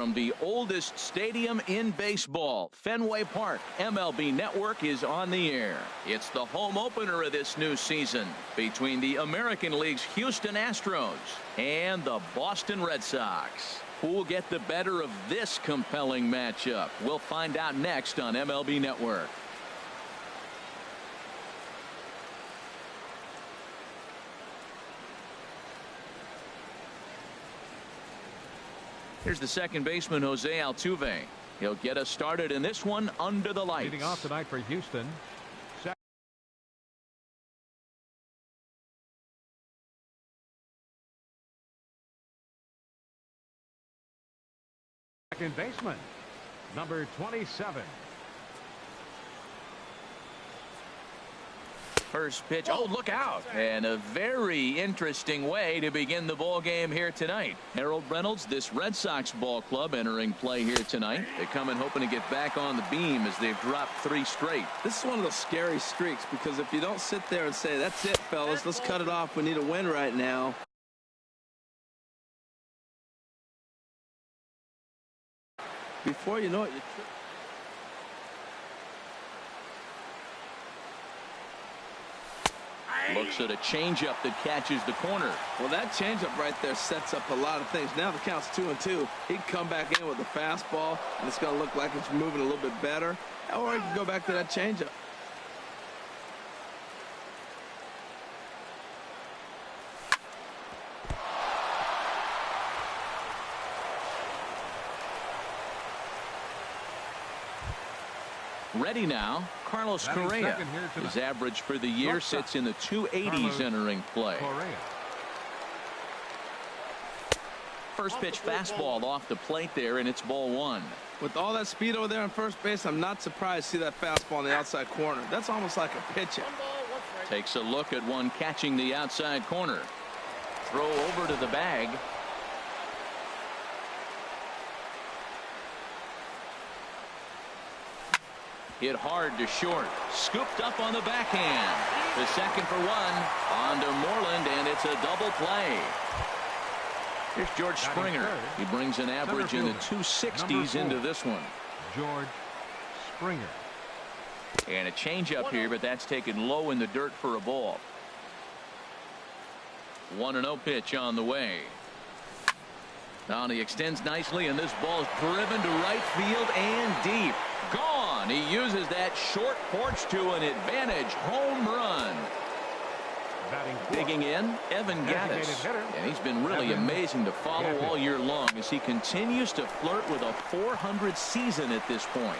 from the oldest stadium in baseball, Fenway Park. MLB Network is on the air. It's the home opener of this new season between the American League's Houston Astros and the Boston Red Sox. Who will get the better of this compelling matchup? We'll find out next on MLB Network. Here's the second baseman, Jose Altuve. He'll get us started in this one under the lights. Leading off tonight for Houston. Second baseman, number 27. First pitch. Oh, look out. And a very interesting way to begin the ball game here tonight. Harold Reynolds, this Red Sox ball club entering play here tonight. They come in hoping to get back on the beam as they've dropped 3 straight. This is one of those scary streaks because if you don't sit there and say, that's it, fellas, let's cut it off. We need a win right now. Before you know it, looks at a changeup that catches the corner. Well, that changeup right there sets up a lot of things. Now the count's 2-2. He can come back in with a fastball, and it's going to look like it's moving a little bit better. Or he can go back to that changeup. Ready now, Carlos Correa. His average for the year sits in the 280s entering play. First pitch fastball off the plate there, and it's ball 1. With all that speed over there on first base, I'm not surprised to see that fastball on the outside corner. That's almost like a pitch it. Takes a look at one catching the outside corner. Throw over to the bag. Hit hard to short. Scooped up on the backhand. The second for 1. On to Moreland, and it's a double play. Here's George Springer. He brings an average in the 260s into this one. George Springer. And a changeup here, but that's taken low in the dirt for a ball. 1-0 pitch on the way. Now he extends nicely, and this ball is driven to right field and deep. Gone. He uses that short porch to an advantage home run. Digging in, Evan Gattis. And he's been really amazing to follow all year long as he continues to flirt with a .400 season at this point.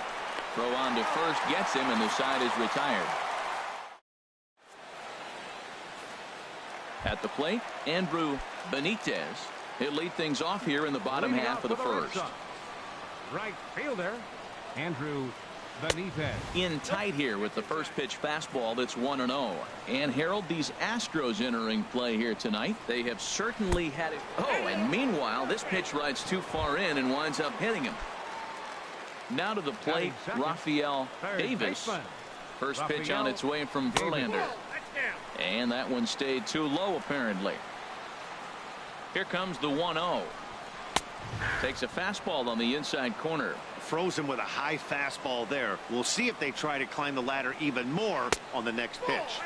Throw on to first gets him, and the side is retired. At the plate, Andrew Benitez. He'll lead things off here in the bottom half of the first. Right fielder, Andrew Benitez. In tight here with the first pitch fastball that's 1-0. And Harold, these Astros entering play here tonight. They have certainly had it. Oh, and meanwhile, this pitch rides too far in and winds up hitting him. Now to the plate, Rafael Davis. First pitch on its way from Verlander. And that one stayed too low, apparently. Here comes the 1-0. Takes a fastball on the inside corner. Frozen with a high fastball there. We'll see if they try to climb the ladder even more on the next pitch.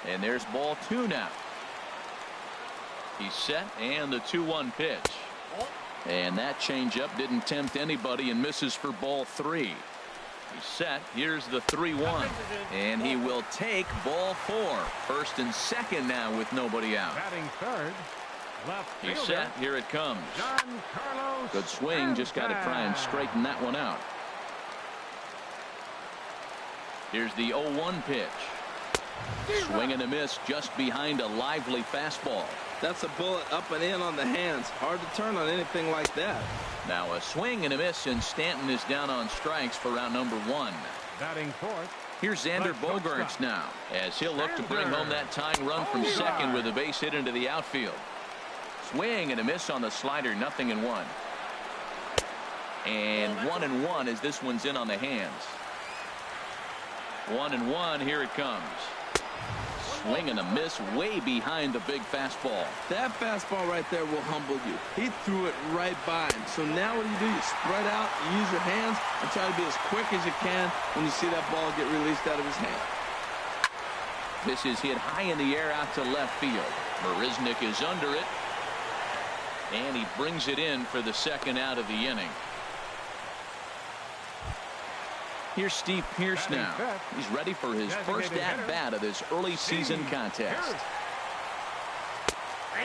And there's ball 2 now. He's set, and the 2-1 pitch. And that changeup didn't tempt anybody and misses for ball 3. He's set. Here's the 3-1. And he will take ball 4. First and second now with nobody out. Batting third. He's set. Here it comes. Good swing. Just got to try and straighten that one out. Here's the 0-1 pitch. Swing and a miss just behind a lively fastball. That's a bullet up and in on the hands. Hard to turn on anything like that. Now a swing and a miss, and Stanton is down on strikes for round number 1. Batting fourth. Here's Xander Bogaerts now, as he'll look to bring home that tying run from second with a base hit into the outfield. Swing and a miss on the slider, 0-1. And 1-1 as this one's in on the hands. 1-1, here it comes. Swing and a miss way behind the big fastball. That fastball right there will humble you. He threw it right by him. So now what do? You spread out, you use your hands, and try to be as quick as you can when you see that ball get released out of his hand. This is hit high in the air out to left field. Marisnick is under it. And he brings it in for the second out of the inning. Here's Steve Pearce now. He's ready for his first at-bat of this early season contest.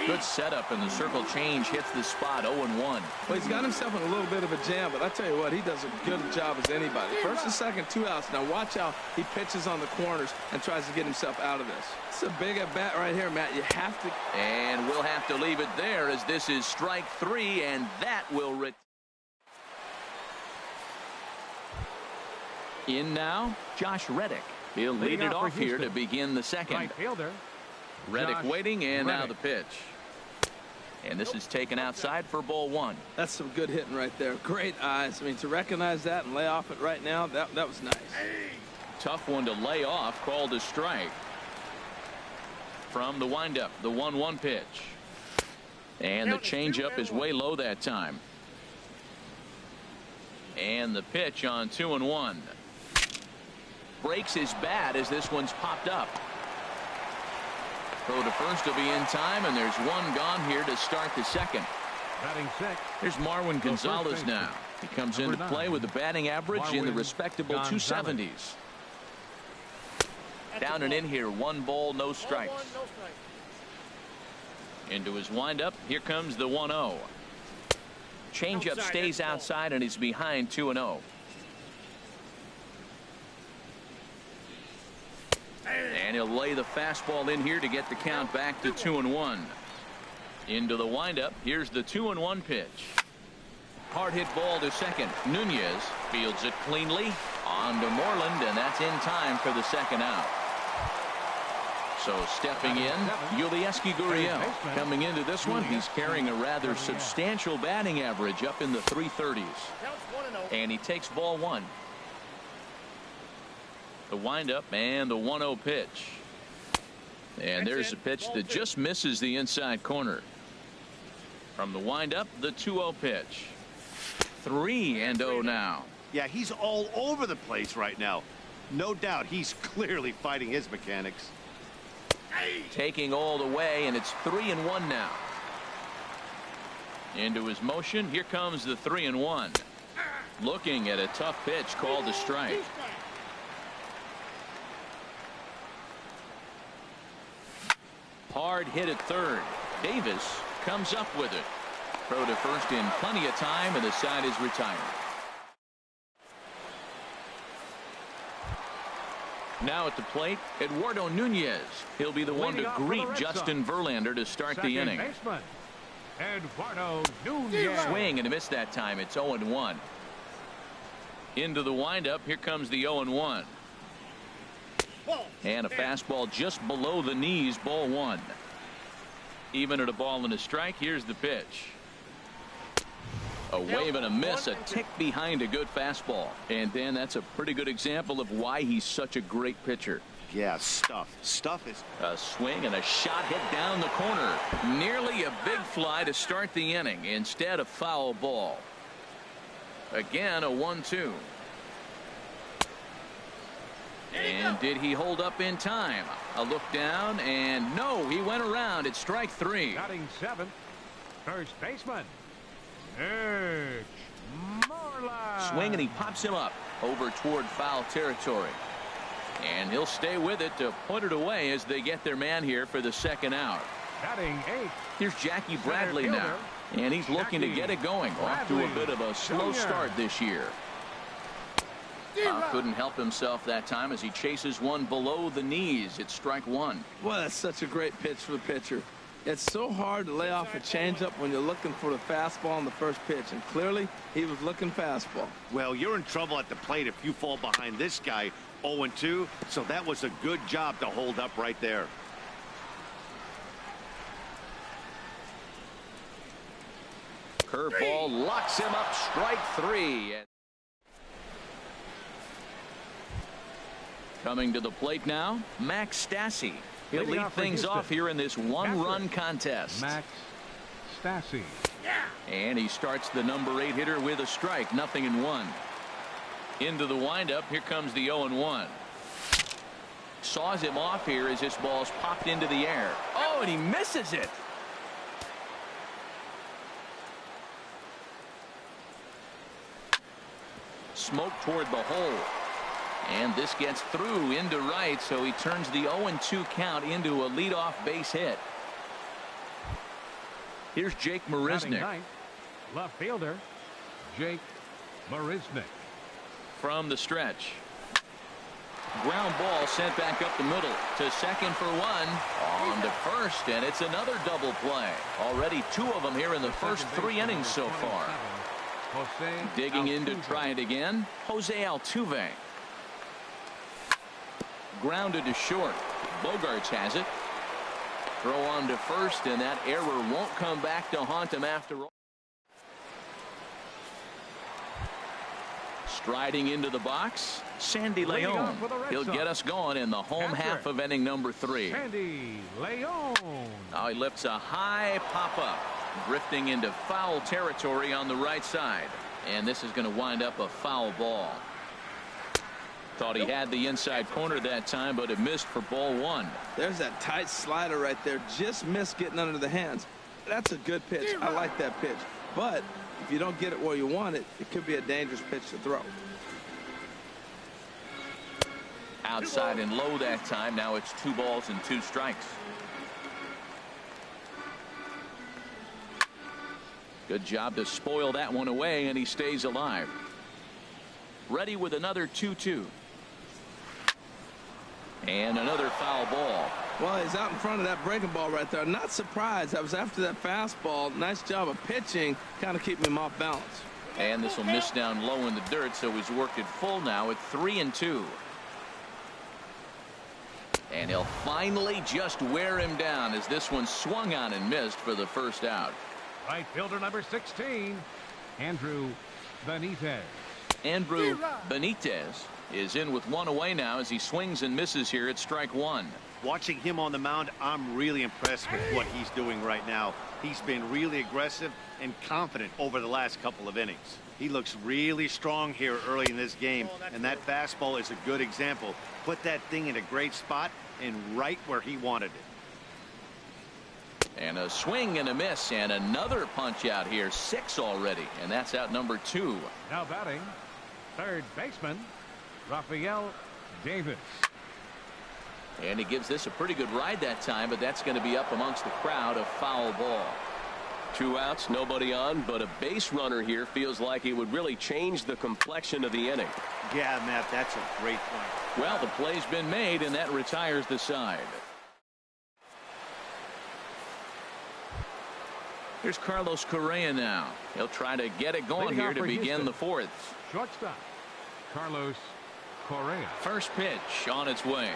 Good setup, and the circle change hits the spot 0-1. Well, he's got himself in a little bit of a jam, but I tell you what, he does a good job as anybody. First and second, 2 outs. Now watch how he pitches on the corners and tries to get himself out of this. It's a big at-bat right here, Matt. You have to. And we'll have to leave it there, as this is strike 3, and that will in now, Josh Reddick. He'll lead it off here to begin the second. Right fielder. Reddick waiting, and now the pitch. And this is taken outside for ball 1. That's some good hitting right there. Great eyes. I mean, to recognize that and lay off it right now, that was nice. Tough one to lay off, called a strike. From the windup, the 1-1 pitch. And the changeup is way low that time. And the pitch on 2-1. Breaks his bat as this one's popped up. Throw to first will be in time, and there's one gone here to start the second. Batting sixth. Here's Marwin Gonzalez now. He comes into play with a batting average in the respectable 270s. Down and in here, 1 ball, no strikes. Into his windup, here comes the 1-0. Changeup stays outside, and he's behind 2-0. And he'll lay the fastball in here to get the count back to 2-1. Into the windup. Here's the 2-1 pitch. Hard hit ball to second. Nunez fields it cleanly. On to Moreland, and that's in time for the second out. So stepping in, Yulieski Gurriel. Coming into this one, he's carrying a rather substantial batting average up in the 330s. And he takes ball 1. The windup and the 1-0 pitch. And there's a pitch that just misses the inside corner. From the windup, the 2-0 pitch. 3-0 now. Yeah, he's all over the place right now. No doubt he's clearly fighting his mechanics. Taking all the way, and it's 3-1 now. Into his motion. Here comes the 3-1. Looking at a tough pitch called a strike. Hard hit at third. Davis comes up with it. Throw to first in plenty of time, and the side is retired. Now at the plate, Eduardo Nunez. He'll be the one to greet Justin Verlander to start the inning. Baseman, Eduardo Nunez. Swing and a miss that time. It's 0-1. Into the windup. Here comes the 0-1. And a fastball just below the knees, ball 1. Even at a ball and a strike, here's the pitch. A wave and a miss, a tick behind a good fastball. And Dan, that's a pretty good example of why he's such a great pitcher. Yeah, stuff is a swing and a shot hit down the corner. Nearly a big fly to start the inning. Instead, a foul ball. Again, a 1-2. And did he hold up in time? A look down, and no, he went around. It's strike 3. Batting 7th, first baseman, Mitch Moreland. Swing, and he pops him up over toward foul territory. And he'll stay with it to put it away as they get their man here for the second out. Batting 8th. Here's Jackie Bradley now. And he's looking to get it going. Off to a bit of a slow start this year. Couldn't help himself that time as he chases one below the knees. It's strike 1. Well, that's such a great pitch for the pitcher. It's so hard to lay off a changeup when you're looking for the fastball on the first pitch, and clearly he was looking fastball. Well, you're in trouble at the plate if you fall behind this guy 0-2, so that was a good job to hold up right there. Curveball locks him up, strike 3. Coming to the plate now, Max Stassi. He'll Leading lead off for things Houston. off here in this one-run contest. Max Stassi. And he starts the number 8 hitter with a strike. 0-1. Into the windup. Here comes the 0-1. Saws him off here as this ball's popped into the air. Oh, and he misses it. Smoke toward the hole. And this gets through into right, so he turns the 0-2 count into a leadoff base hit. Here's Jake Batting Marisnick. ninth, left fielder Jake Marisnick. From the stretch. Ground ball sent back up the middle to second for one. On to first, and it's another double play. Already 2 of them here in the first 3 innings so far. Jose Digging in to Altuve. try it again. Jose Altuve. Grounded to short. Bogarts has it. Throw on to first, and that error won't come back to haunt him after all. Striding into the box, Sandy Leading Leon. off for the Red He'll Sox. get us going in the home Catcher. half of inning number 3. Sandy Leon. Now he lifts a high pop-up, drifting into foul territory on the right side. And this is going to wind up a foul ball. Thought he had the inside corner that time, but it missed for ball 1. There's that tight slider right there. Just missed getting under the hands. That's a good pitch. I like that pitch. But if you don't get it where you want it, it could be a dangerous pitch to throw. Outside and low that time. Now it's 2 balls and 2 strikes. Good job to spoil that one away, and he stays alive. Ready with another 2-2. And another foul ball. Well, he's out in front of that breaking ball right there. Not surprised. I was after that fastball. Nice job of pitching, kind of keeping him off balance. And this will miss down low in the dirt, so he's worked it full now at 3-2. And he'll finally just wear him down as this one swung on and missed for the first out. Right fielder number 16, Andrew Benitez. Andrew Benitez is in with 1 away now as he swings and misses here at strike 1. Watching him on the mound, I'm really impressed with what he's doing right now. He's been really aggressive and confident over the last couple of innings. He looks really strong here early in this game, and that fastball is a good example. Put that thing in a great spot and right where he wanted it. And a swing and a miss, and another punch out here. 6 already, and that's out number 2. Now batting, third baseman Rafael Davis. And he gives this a pretty good ride that time, but that's going to be up amongst the crowd. A foul ball. 2 outs, nobody on, but a base runner here feels like it would really change the complexion of the inning. Yeah, Matt, that's a great point. Well, the play's been made, and that retires the side. Here's Carlos Correa now. He'll try to get it going Leading here off to for begin Houston. the 4th. Shortstop Carlos Correa. First pitch on its way.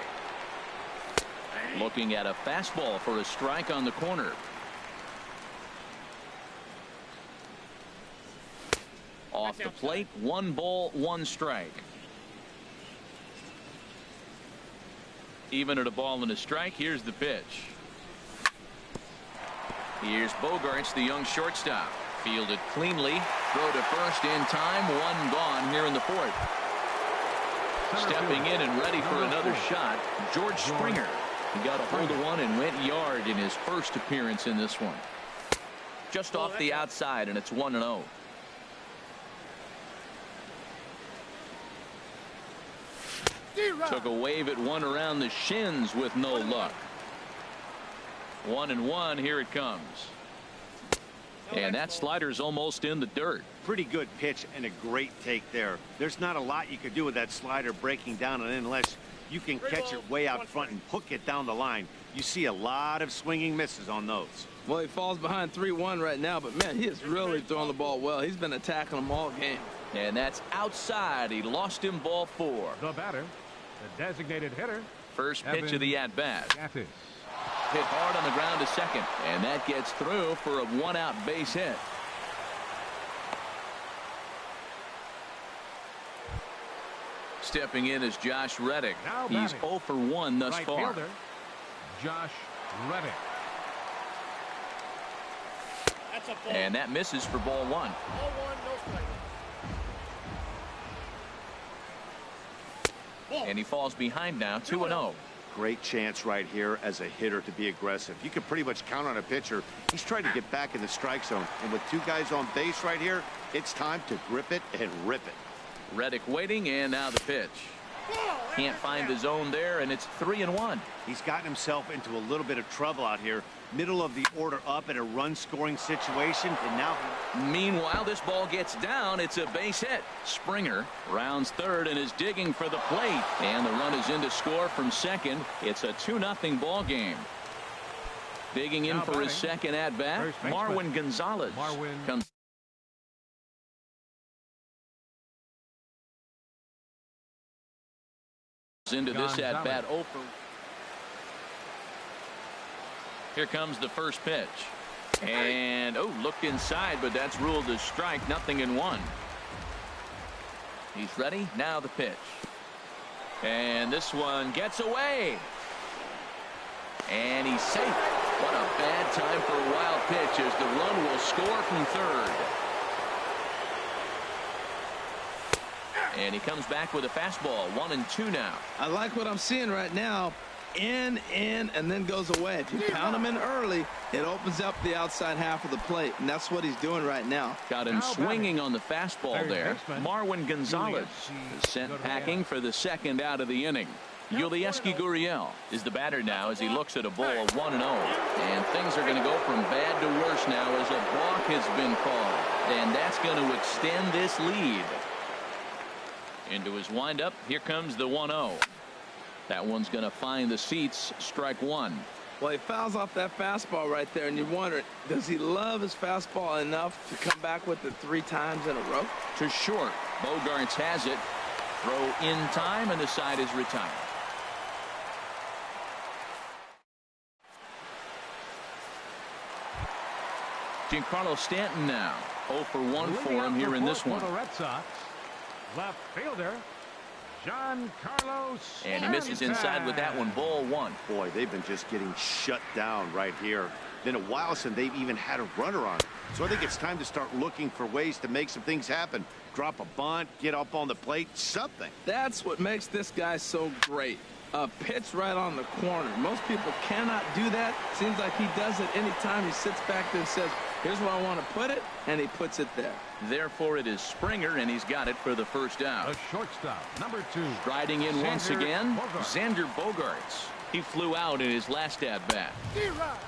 Looking at a fastball for a strike on the corner. Off the plate, 1 ball, 1 strike. Even at a ball and a strike, here's the pitch. Here's Bogarts, the young shortstop. Fielded cleanly. Throw to first in time. 1 gone here in the 4th. Stepping in and ready for another shot, George Springer. He got a hold of one and went yard in his first appearance in this one. Just off the outside, and it's 1-0. Took a wave at one around the shins with no luck. 1-1. Here it comes. And that slider's almost in the dirt. Pretty good pitch and a great take there. There's not a lot you could do with that slider breaking down, and unless you can catch it way out front and hook it down the line, you see a lot of swinging misses on those. Well, he falls behind 3-1 right now, but man, he is really throwing the ball well. He's been attacking them all game. And that's outside. He lost him ball 4. The batter, the designated hitter. First pitch of the at-bat. Gathis. Hit hard on the ground to second, and that gets through for a 1-out base hit. Stepping in is Josh Reddick. Now He's batting. 0 for 1 thus Right far. fielder Josh Reddick. And that misses for ball one. And he falls behind now, 2-0. Great chance right here as a hitter to be aggressive. You can pretty much count on a pitcher. He's trying to get back in the strike zone. And with two guys on base right here, it's time to grip it and rip it. Reddick waiting, and now the pitch. Can't find the zone there, and it's 3-1. He's gotten himself into a little bit of trouble out here. Middle of the order up in a run-scoring situation, and now... Meanwhile, this ball gets down. It's a base hit. Springer rounds third and is digging for the plate. And the run is in to score from second. It's a 2-0 ball game. Digging in for his second at-bat, Marwin Gonzalez. Comes into this at-bat open. Here comes the first pitch. And, looked inside, but that's ruled as strike. 0-1. He's ready. Now the pitch. And this one gets away. And he's safe. What a bad time for a wild pitch as the run will score from third. And he comes back with a fastball. 1-2 now. I like what I'm seeing right now. In, and then goes away. If you pound him in early, it opens up the outside half of the plate, and that's what he's doing right now. Got him swinging on the fastball there. Marwin Gonzalez is sent packing for the second out of the inning. Yulieski Gurriel is the batter now as he looks at a ball of 1-0. And things are going to go from bad to worse now as a balk has been called. And that's going to extend this lead. Into his windup, here comes the 1-0. That one's going to find the seats. Strike one. Well, he fouls off that fastball right there, and you wonder, does he love his fastball enough to come back with it 3 times in a row? To short. Bogarts has it. Throw in time, and the side is retired. Giancarlo Stanton now. 0 for 1 for him here in this one. The Red Sox. Left fielder Giancarlo Stanton. And he misses inside with that one. Ball one. Boy, they've been just getting shut down right here. Been a while since they've even had a runner on. So I think it's time to start looking for ways to make some things happen. Drop a bunt, get up on the plate, something. That's what makes this guy so great. A pitch right on the corner. Most people cannot do that. Seems like he does it anytime he sits back there and says, here's where I want to put it, and he puts it there. Therefore, it is Springer, and he's got it for the first out. The shortstop, number 2. Striding in once again, Xander Bogaerts. He flew out in his last at-bat.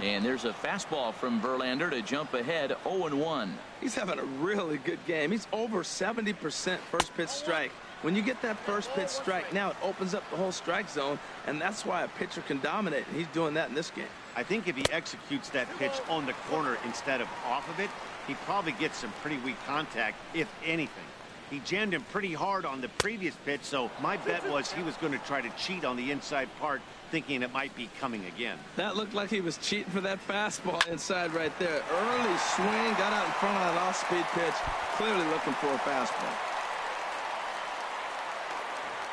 And there's a fastball from Verlander to jump ahead 0-1. He's having a really good game. He's over 70% first pitch strike. When you get that first pitch strike, now it opens up the whole strike zone, and that's why a pitcher can dominate, and he's doing that in this game. I think if he executes that pitch on the corner instead of off of it, he probably gets some pretty weak contact, if anything. He jammed him pretty hard on the previous pitch, so my bet was he was going to try to cheat on the inside part, thinking it might be coming again. That looked like he was cheating for that fastball inside right there. Early swing, got out in front of that off-speed pitch, clearly looking for a fastball.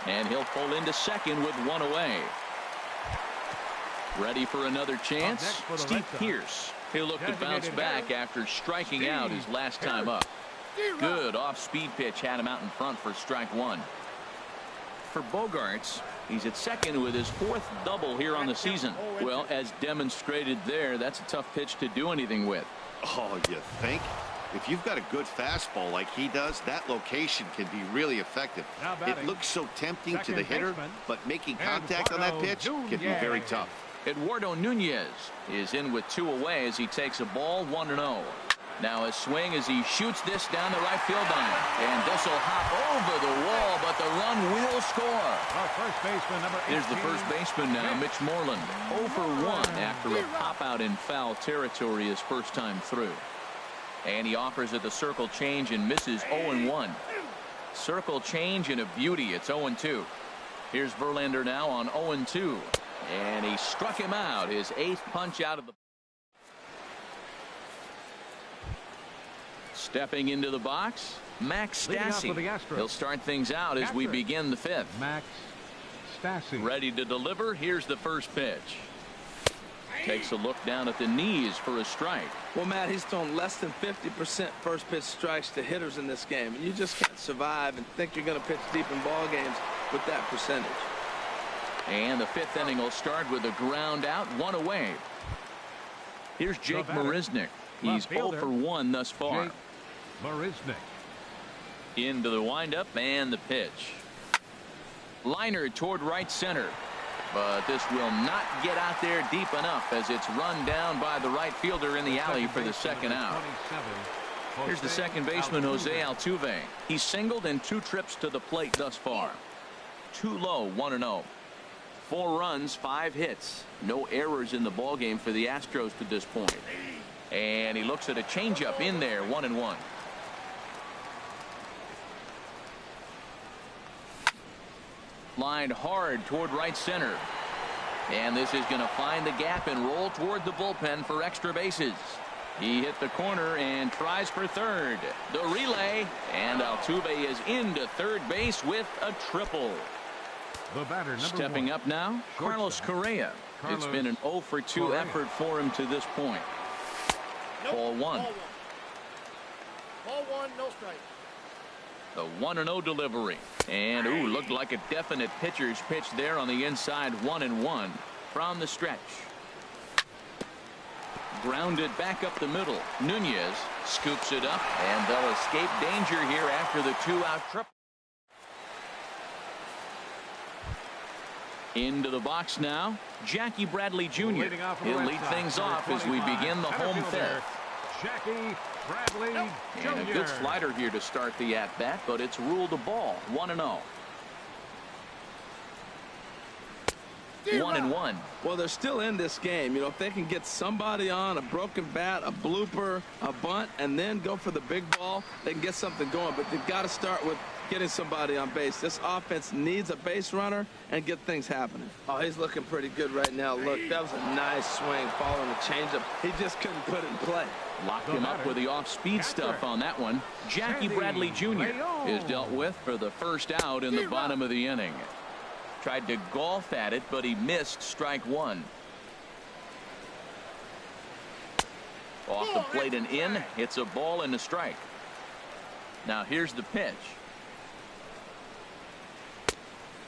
And he'll pull into second with one away. Ready for another chance? Steve Pearce. He'll look to bounce back after striking out his last time up. Good off-speed pitch had him out in front for strike one. For Bogaerts, he's at second with his 4th double here on the season. Well, as demonstrated there, that's a tough pitch to do anything with. Oh, you think? If you've got a good fastball like he does, that location can be really effective. It looks so tempting to the hitter, but making contact on that pitch can be very tough. Eduardo Nunez is in with 2 away as he takes a ball 1-0. Now a swing as he shoots this down the right field line. And this will hop over the wall, but the run will score. First baseman, number 18. Here's the first baseman now, Mitch Moreland. 0 for 1 after a pop-out in foul territory his first time through. And he offers at the circle change and misses 0-1. Circle change and a beauty. It's 0-2. Here's Verlander now on 0-2. And he struck him out. His 8th punch out of the... Stepping into the box, Max Stassi. He'll start things out as we begin the 5th. Max Stassi. Ready to deliver. Here's the first pitch. Takes a look down at the knees for a strike. Well, Matt, he's thrown less than 50% first pitch strikes to hitters in this game. And you just can't survive and think you're going to pitch deep in ball games with that percentage. And the fifth inning will start with a ground out, one away. Here's Jake Marisnick. He's 0 for 1 thus far. Jake Marisnick. Into the windup and the pitch. Liner toward right center. But this will not get out there deep enough as it's run down by the right fielder in the alley for the second out. Here's the second baseman, Jose Altuve. He's singled in 2 trips to the plate thus far. Too low, 1-0. 4 runs, 5 hits. No errors in the ballgame for the Astros to this point. And he looks at a changeup in there, 1-1. Lined hard toward right center. And this is going to find the gap and roll toward the bullpen for extra bases. He hit the corner and tries for third. The relay, and Altuve is into third base with a triple. The batter, Stepping 1. up now, Carlos Correa. It's been an 0 for 2 effort for him to this point. Ball 1. Ball 1, no strike. The 1-0 delivery. And, ooh, looked like a definite pitcher's pitch there on the inside, 1-1 from the stretch. Grounded back up the middle. Nunez scoops it up, and they'll escape danger here after the 2-out triple. Into the box now, Jackie Bradley Jr. He'll lead things off as we begin the home fifth. Jackie Bradley Jr. And a good slider here to start the at-bat, but it's ruled a ball, 1-0. 1-1. Well, they're still in this game. You know, if they can get somebody on, a broken bat, a blooper, a bunt, and then go for the big ball, they can get something going. But they've got to start with getting somebody on base. This offense needs a base runner and get things happening. Oh, he's looking pretty good right now. Look, that was a nice swing following the changeup. He just couldn't put it in play. Locked him up with the off-speed stuff on that one. Jackie Bradley Jr. is dealt with for the first out in the bottom of the inning. Tried to golf at it, but he missed strike 1. Off the plate and in. It's a ball and a strike. Now here's the pitch.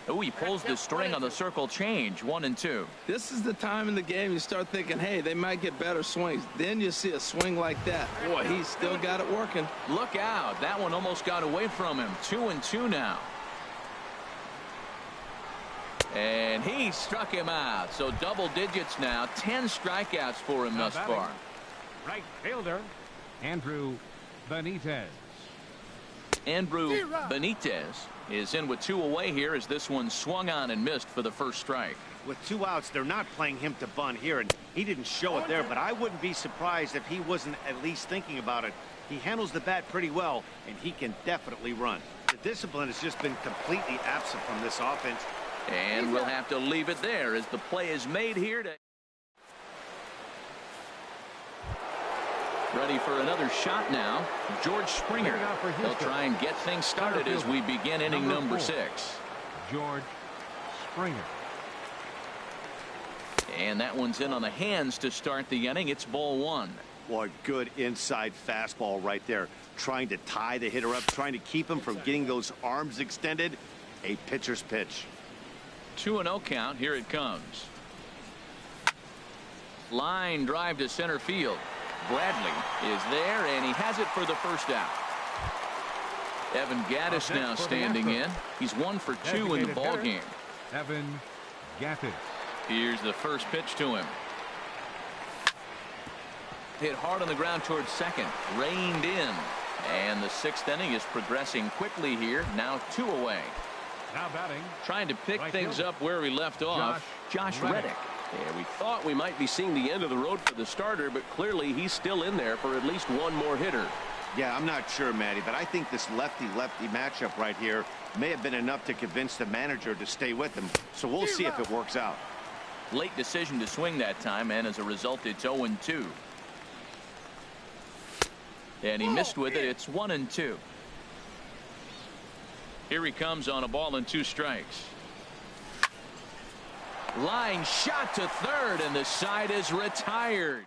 Oh, he pulls the string on the circle change, 1-2. This is the time in the game you start thinking, hey, they might get better swings. Then you see a swing like that. Boy, he's still got it working. Look out. That one almost got away from him. 2-2 now. And he struck him out. So double digits now. 10 strikeouts for him thus far. Right fielder, Andrew Benitez. Andrew Benitez is in with 2 away here as this one swung on and missed for the first strike. With 2 outs, they're not playing him to bunt here, and he didn't show it there, but I wouldn't be surprised if he wasn't at least thinking about it. He handles the bat pretty well, and he can definitely run. The discipline has just been completely absent from this offense. And we'll have to leave it there as the play is made here. Ready for another shot now. George Springer. They'll try and get things started as we begin inning number 6. George Springer. And that one's in on the hands to start the inning. It's ball 1. Boy, good inside fastball right there. Trying to tie the hitter up, trying to keep him from getting those arms extended. A pitcher's pitch. 2-0 count. Here it comes. Line drive to center field. Bradley is there, and he has it for the first out. Evan Gattis now standing in. He's 1 for 2 in the ball game. Evan Gattis. Here's the first pitch to him. Hit hard on the ground towards second. Reined in. And the 6th inning is progressing quickly here. Now 2 away. Now batting. Trying to pick things up where we left off. Josh Reddick. Yeah, we thought we might be seeing the end of the road for the starter, but clearly he's still in there for at least one more hitter. Yeah, I'm not sure, Matty, but I think this lefty-lefty matchup right here may have been enough to convince the manager to stay with him. So we'll see if it works out. Late decision to swing that time, and as a result, it's 0-2. And he missed with it. It's 1-2. Here he comes on a ball and 2 strikes. Line shot to third, and the side is retired.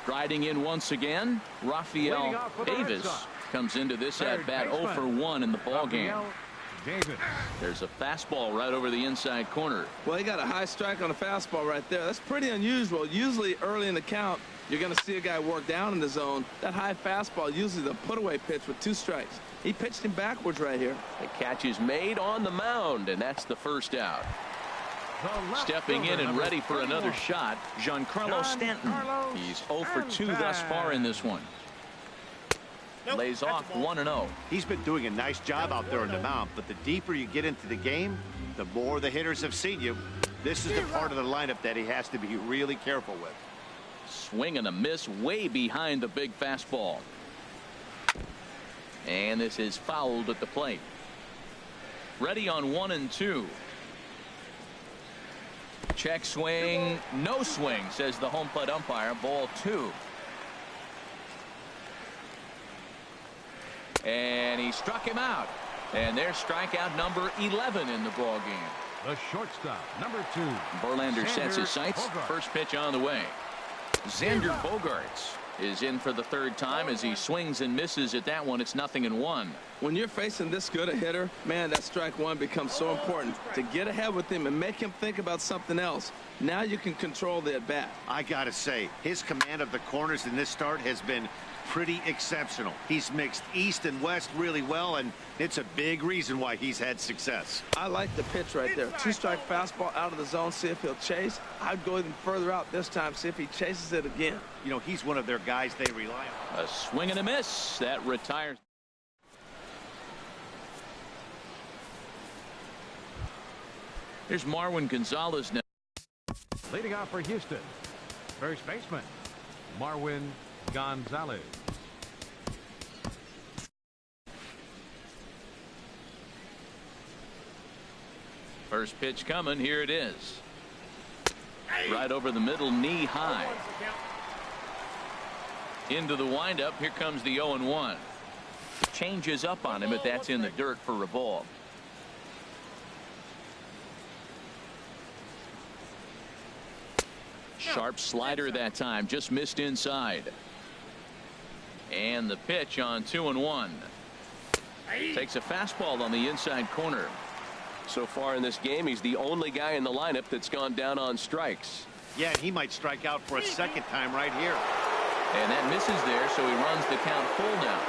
Striding in once again, Rafael Davis comes into this at bat 0 for 1 in the ball game. There's a fastball right over the inside corner. Well, he got a high strike on a fastball right there. That's pretty unusual. Usually early in the count, you're going to see a guy work down in the zone. That high fastball, usually the put-away pitch with 2 strikes. He pitched him backwards right here. The catch is made on the mound, and that's the first out. Stepping in and ready for another shot, Giancarlo Stanton. He's 0 for 2 thus far in this one. Lays off 1-0. He's been doing a nice job out there on the mound, but the deeper you get into the game, the more the hitters have seen you. This is the part of the lineup that he has to be really careful with. Swing and a miss way behind the big fastball. And this is fouled at the plate. Ready on 1-2. Check swing, no swing, says the home plate umpire. Ball 2. And he struck him out. And there's strikeout number 11 in the ball game. The shortstop, number 2. Verlander sets his sights. Bogarts. First pitch on the way. Xander Bogaerts is in for the 3rd time as he swings and misses at that one. It's 0-1. When you're facing this good a hitter, man, that strike one becomes so important to get ahead with him and make him think about something else. Now you can control the at-bat. I gotta say, his command of the corners in this start has been pretty exceptional. He's mixed east and west really well, and it's a big reason why he's had success. I like the pitch right there. 2-strike fastball out of the zone, see if he'll chase. I'd go even further out this time, see if he chases it again. You know, he's one of their guys they rely on. A swing and a miss. That retires. Here's Marwin Gonzalez now. Leading off for Houston, first baseman, Marwin Gonzalez. First pitch coming. Here it is. Right over the middle, knee high. Into the windup. Here comes the 0-1. Changes up on him, but that's in the dirt for a ball. Sharp slider that time, just missed inside. And the pitch on 2-1. Takes a fastball on the inside corner. So far in this game, he's the only guy in the lineup that's gone down on strikes. Yeah, he might strike out for a 2nd time right here. And that misses there, so he runs the count full now.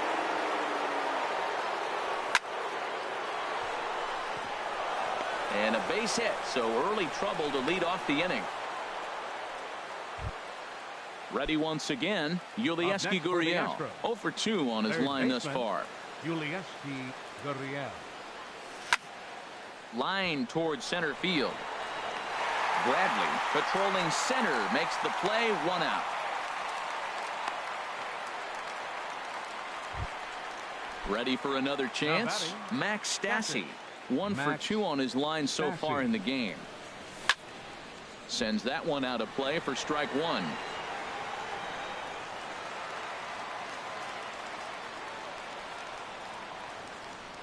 And a base hit, so early trouble to lead off the inning. Ready once again, Yulieski Gurriel. 0 for 2 on his line thus far. Yulieski Gurriel. Line towards center field. Bradley patrolling center makes the play. 1 out. Ready for another chance. Max Stassi. 1 for 2 on his line so far in the game. Sends that one out of play for strike 1.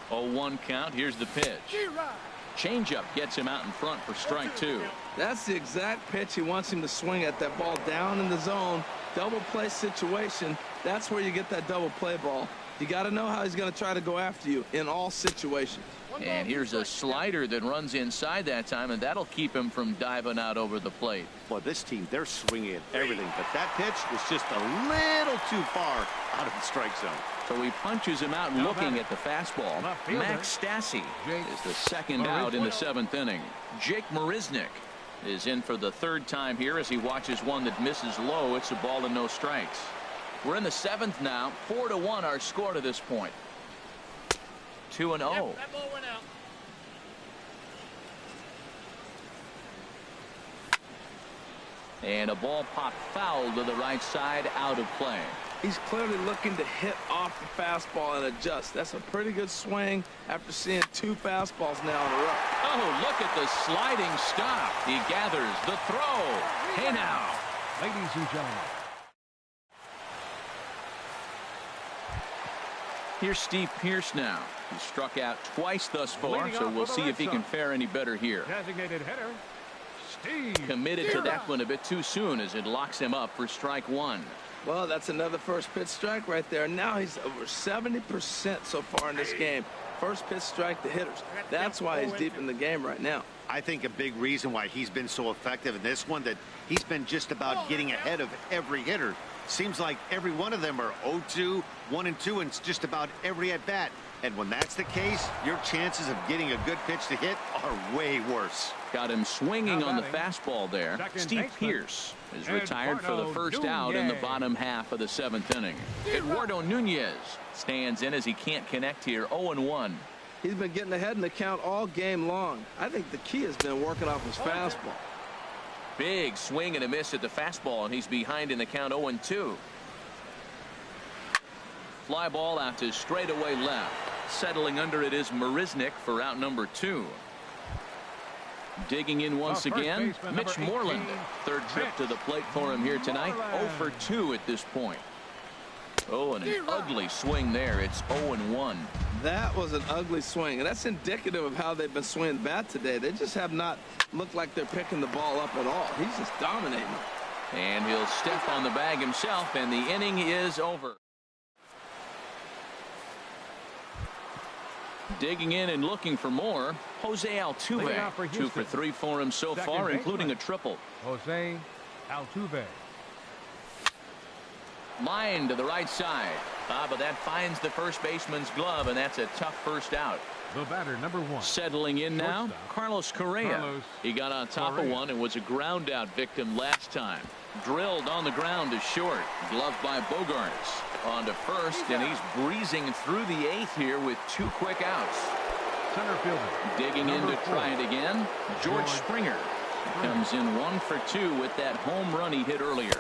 0-1 count. Here's the pitch. Changeup gets him out in front for strike 2. That's the exact pitch he wants him to swing at. That ball down in the zone. Double play situation. That's where you get that double play ball. You got to know how he's going to try to go after you in all situations. And here's a slider that runs inside that time, and that'll keep him from diving out over the plate. Well, this team, they're swinging at everything, but that pitch was just a little too far out of the strike zone. So he punches him out looking at the fastball. Max Stassi is the 2nd out in the 7th inning. Jake Marisnick is in for the 3rd time here as he watches one that misses low. It's a ball and no strikes. We're in the 7th now. 4-1 our score to this point. 2-0. That ball went out. And a ball popped foul to the right side, out of play. He's clearly looking to hit off the fastball and adjust. That's a pretty good swing after seeing 2 fastballs now in a row. Oh, look at the sliding stop. He gathers the throw. Hey now. Ladies and gentlemen, Here's Steve Pearce now. He's struck out twice thus far, so we'll see if he can fare any better here. Designated hitter, Steve. Committed to that one a bit too soon as it locks him up for strike one. Well, that's another first pitch strike right there. Now he's over 70% so far in this game. First pitch strike to hitters. That's why he's deep in the game right now. I think a big reason why he's been so effective in this one, that he's been just about getting ahead of every hitter. Seems like every one of them are 0-2, 1-2, and it's just about every at-bat. And when that's the case, your chances of getting a good pitch to hit are way worse. Got him swinging on the fastball there. Steve Pearce is retired for the first out in the bottom half of the seventh inning. Eduardo Nunez stands in as he can't connect here. 0-1. He's been getting ahead in the count all game long. I think the key has been working off his fastball. Big swing and a miss at the fastball, and he's behind in the count. 0-2. Fly ball out to straightaway left. Settling under it is Marisnik for out number 2. Digging in once again, Mitch Moreland. Third trip to the plate for him here tonight. 0 for 2 at this point. Oh, and an ugly swing there. It's 0-1. That was an ugly swing, and that's indicative of how they've been swinging the bat today. They just have not looked like they're picking the ball up at all. He's just dominating. And he'll step on the bag himself, and the inning is over. Digging in and looking for more, Jose Altuve. 2 for 3 for him so far, including a triple. Jose Altuve. Line to the right side. But that finds the first baseman's glove, and that's a tough first out. The batter, number 1. Settling in now, Carlos Correa. He got on top of one and was a ground out victim last time. Drilled on the ground to short. Gloved by Bogarts. On to first, and he's breezing through the 8th here with 2 quick outs. Center fielder. Digging in to try it again, George Springer. Comes in 1 for 2 with that home run he hit earlier.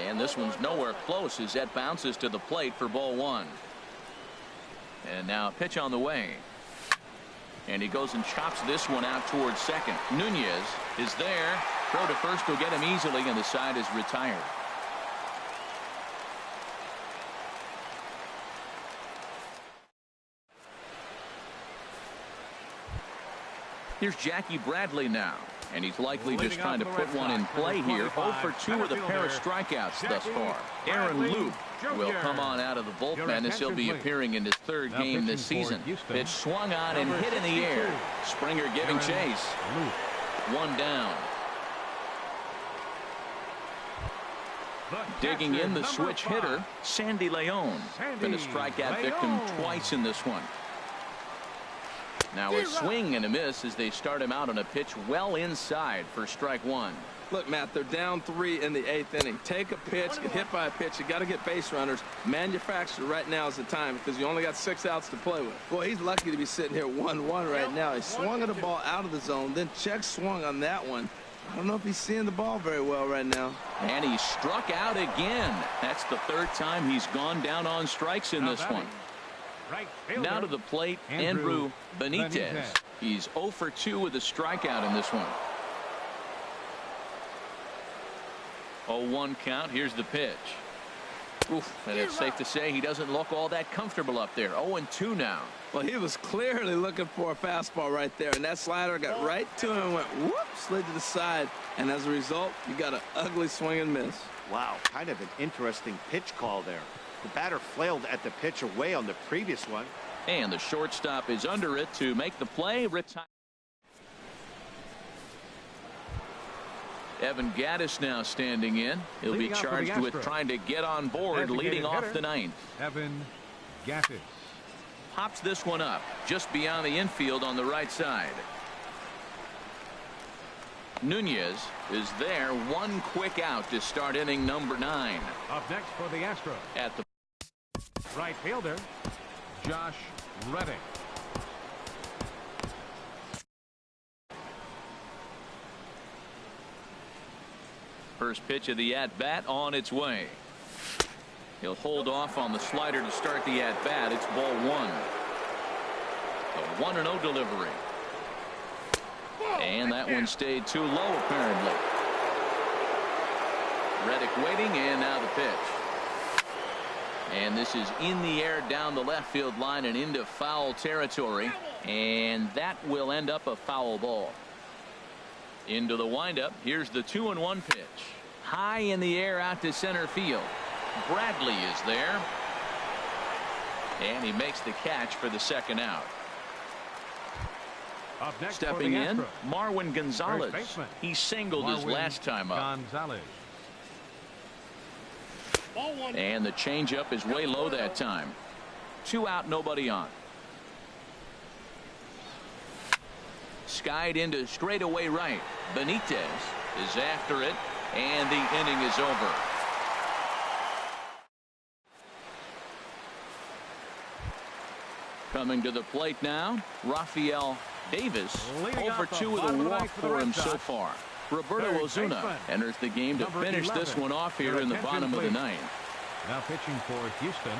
And this one's nowhere close as that bounces to the plate for ball 1. And now a pitch on the way. And he goes and chops this one out towards second. Nunez is there. Throw to first will get him easily, and the side is retired. Here's Jackie Bradley now. And he's likely just trying to put one in play here. 0 for 2 with a pair of strikeouts thus far. Aaron Luke will come on out of the bullpen as he'll be appearing in his 3rd game this season. Pitch swung on and hit in the air. Springer giving chase. 1 down. Digging in the switch hitter, Sandy Leon. Been a strikeout victim twice in this one. Now a swing and a miss as they start him out on a pitch well inside for strike 1. Look, Matt, they're down 3 in the 8th inning. Take a pitch, get hit by a pitch. You got to get base runners. Manufacture right now is the time because you only got 6 outs to play with. Boy, he's lucky to be sitting here 1-1 right now. He swung at the ball out of the zone, then check swung on that one. I don't know if he's seeing the ball very well right now. And he struck out again. That's the 3rd time he's gone down on strikes in this one. Now to the plate, Andrew Benitez. He's 0 for 2 with a strikeout in this one. 0-1 count. Here's the pitch. Oof, and it's safe to say he doesn't look all that comfortable up there. 0-2 now. Well, he was clearly looking for a fastball right there, and that slider got right to him and went whoop, slid to the side, and as a result, you got an ugly swing and miss. Wow, kind of an interesting pitch call there. The batter flailed at the pitch away on the previous one. And the shortstop is under it to make the play. Retire. Evan Gattis now standing in. He'll be charged with trying to get on board, leading off the 9th. Evan Gattis. Pops this one up just beyond the infield on the right side. Nunez is there. 1 quick out to start inning number 9. Up next for the Astros. At the right fielder, Josh Reddick. first pitch of the at-bat on its way. He'll hold off on the slider to start the at-bat. It's ball 1. A 1-0 delivery. And that one stayed too low, apparently. Reddick waiting, and now the pitch. And this is in the air down the left field line and into foul territory. And that will end up a foul ball. Into the windup. Here's the 2-1 pitch. High in the air out to center field. Bradley is there. And he makes the catch for the second out. Up next Stepping in, Marwin Gonzalez. He singled his last time up. Gonzalez. And the changeup is way low that time. 2 out, nobody on. Skied into straightaway right. Benitez is after it, and the inning is over. Coming to the plate now, Rafael Davis, over 2 with a walk for him so far. Roberto Ozuna enters the game to finish this one off here in the bottom of the ninth. Now pitching for Houston,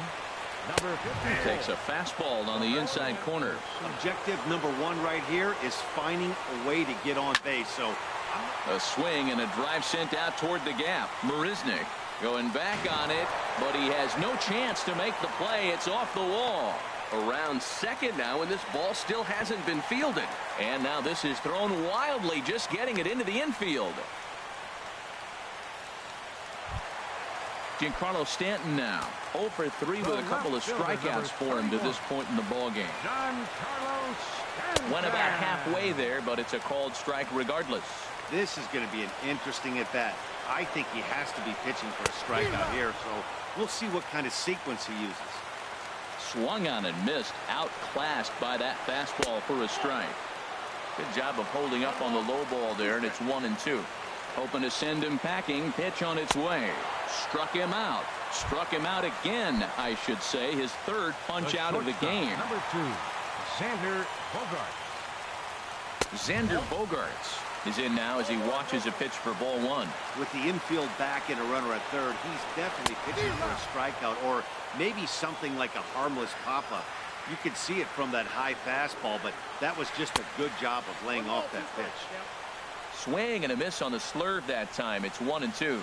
number 50. Takes a fastball on the inside corner. Objective number 1 right here is finding a way to get on base. So a swing and a drive sent out toward the gap. Marisnik going back on it, but he has no chance to make the play. It's off the wall. Around second now, and this ball still hasn't been fielded. And now this is thrown wildly, just getting it into the infield. Giancarlo Stanton now 0 for 3 with a couple of strikeouts for him to this point in the ball game. Went about halfway there, but it's a called strike regardless. this is going to be an interesting at bat. I think he has to be pitching for a strikeout here, so we'll see what kind of sequence he uses. Swung on and missed, outclassed by that fastball for a strike. Good job of holding up on the low ball there, and it's 1-2. Hoping to send him packing. Pitch on its way. Struck him out. Struck him out again, I should say. His third punch out of the game. Number 2, Xander Bogaerts. Xander Bogaerts is in now as he watches a pitch for ball one. With the infield back and a runner at third, he's definitely pitching for a strikeout or maybe something like a harmless pop-up. You could see it from that high fastball, but that was just a good job of laying off that pitch. Swing and a miss on the slurve that time. It's 1-2.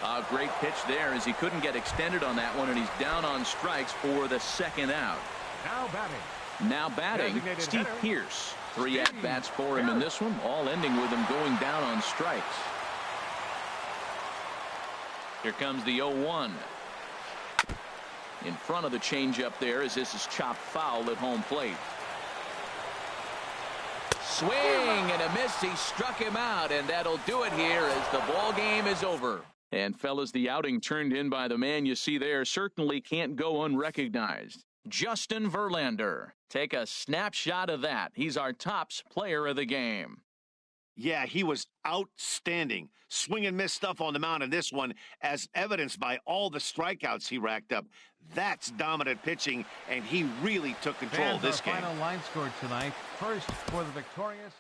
A great pitch there as he couldn't get extended on that one, and he's down on strikes for the second out. Now batting, Steve Pearce. 3 at-bats for him in this one, all ending with him going down on strikes. Here comes the 0-1. In front of the changeup there as this is chopped foul at home plate. Swing and a miss. He struck him out, and that'll do it here as the ball game is over. And fellas, the outing turned in by the man you see there certainly can't go unrecognized. Justin Verlander. Take a snapshot of that. He's our tops player of the game. Yeah, he was outstanding. Swing and miss stuff on the mound in this one, as evidenced by all the strikeouts he racked up. That's dominant pitching, and he really took control of this game. Final line score tonight. First for the victorious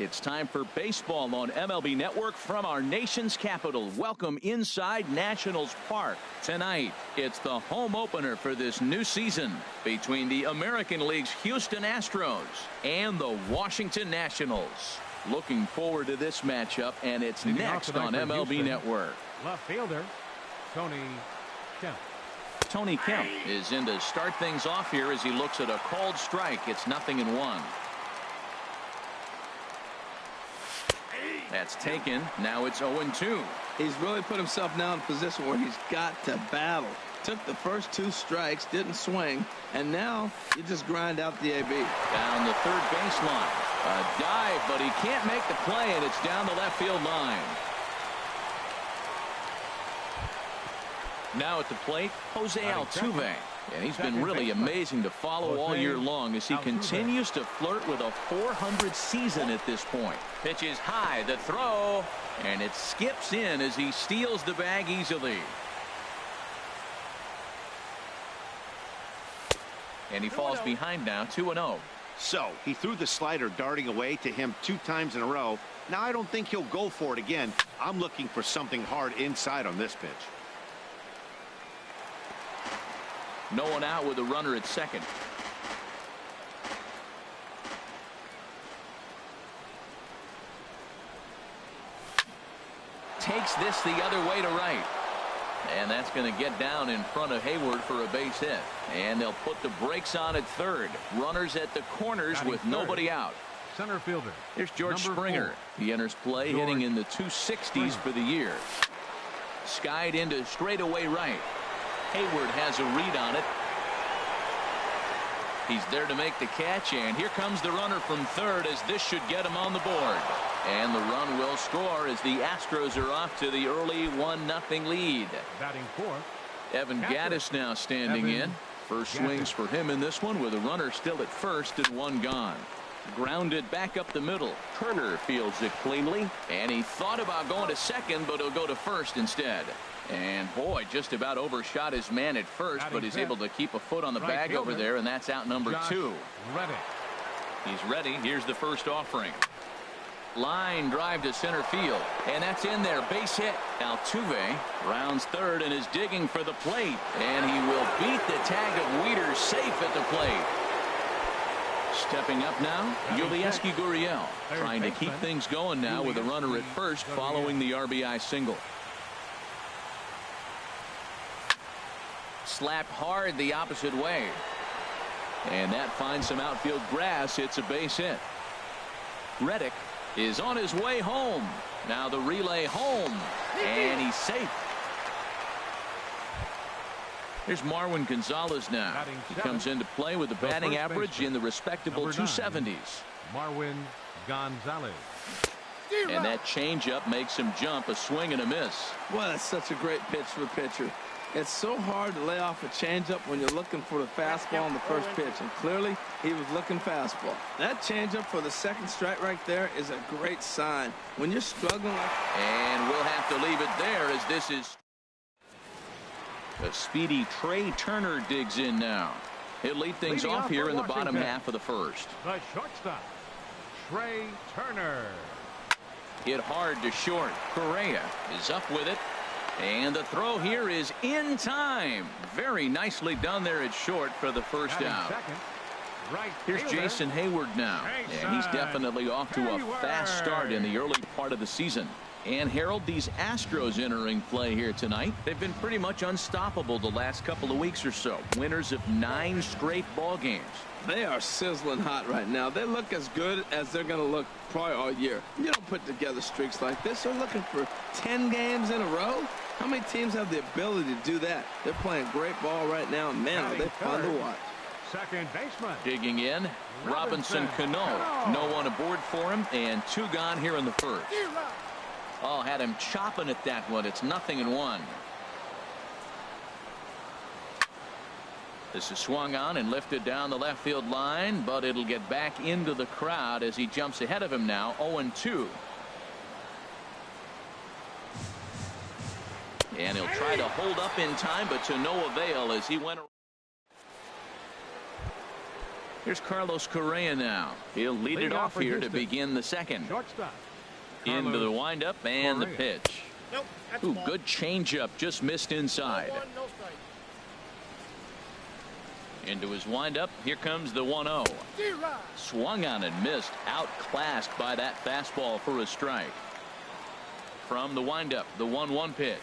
It's time for baseball on MLB Network from our nation's capital. Welcome inside Nationals Park. Tonight, it's the home opener for this new season between the American League's Houston Astros and the Washington Nationals. Looking forward to this matchup, and it's next on MLB Network. Left fielder, Tony Kemp. Tony Kemp is in to start things off here as he looks at a called strike. It's 0-1. That's taken. Now it's 0-2. He's really put himself now in a position where he's got to battle. Took the first 2 strikes, didn't swing, and now you just grind out the AB. Down the third baseline. A dive, but he can't make the play, and it's down the left field line. Now at the plate, Jose Altuve. And he's been really amazing to follow all year long as he continues to flirt with a .400 season at this point. Pitch is high, the throw, and it skips in as he steals the bag easily. And he falls behind now, 2-0. So he threw the slider darting away to him 2 times in a row. Now I don't think he'll go for it again. I'm looking for something hard inside on this pitch. No one out with a runner at second. Takes this the other way to right. And that's going to get down in front of Hayward for a base hit. And they'll put the brakes on at third. Runners at the corners with nobody out. Center fielder. Here's George Springer. He enters play hitting in the 260s for the year. Skied into straightaway right. Hayward has a read on it. He's there to make the catch, and here comes the runner from third as this should get him on the board. And the run will score as the Astros are off to the early 1-0 lead. Batting fourth. Evan Gattis now standing in. First swings for him in this one with a runner still at first and 1 gone. Grounded back up the middle. Turner fields it cleanly, and he thought about going to second, but he'll go to first instead. And boy, just about overshot his man at first, but he's able to keep a foot on the bag over there, and that's out number 2. He's ready. Here's the first offering. Line drive to center field, and that's in there. Base hit. Altuve rounds third and is digging for the plate, and he will beat the tag of Wieters safe at the plate. Stepping up now, Yulieski Gurriel trying to keep things going now with a runner at first following the RBI single. Slapped hard the opposite way, and that finds some outfield grass. It's a base hit. Reddick is on his way home. Now the relay home, and he's safe. Here's Marwin Gonzalez now. He comes into play with a batting average in the respectable 270s. Marwin Gonzalez. And that changeup makes him jump. A swing and a miss. Well, that's such a great pitch for a pitcher. It's so hard to lay off a changeup when you're looking for the fastball on the first pitch, and clearly he was looking fastball. That changeup for the second strike right there is a great sign. When you're struggling like... And we'll have to leave it there as this is... A speedy Trey Turner digs in now. He'll lead things off here in the bottom half of the first. The shortstop, Trey Turner. Hit hard to short. Correa is up with it. And the throw here is in time. Very nicely done there at short for the first out. Here's Jason Hayward now. And he's definitely off to a fast start in the early part of the season. And Harold, these Astros entering play here tonight. They've been pretty much unstoppable the last couple of weeks or so. Winners of 9 straight ball games. They are sizzling hot right now. They look as good as they're going to look probably all year. You don't put together streaks like this. They're looking for 10 games in a row. How many teams have the ability to do that? They're playing great ball right now. And man, are they fun to watch. Second baseman. Digging in, Robinson Cano. No one aboard for him, and 2 gone here in the first. Oh, had him chopping at that one. It's 0-1. This is swung on and lifted down the left field line, but it'll get back into the crowd as he jumps ahead of him now. 0-2. And he'll try to hold up in time, but to no avail as he went. Here's Carlos Correa now. He'll lead it off here to begin the second. Shortstop. Into the windup and the pitch. Nope, that's Ooh, ball. good changeup, just missed inside. No one, no strike. Into his windup. Here comes the 1-0. D-Rod. Swung on and missed. Outclassed by that fastball for a strike. From the windup, the 1-1 pitch.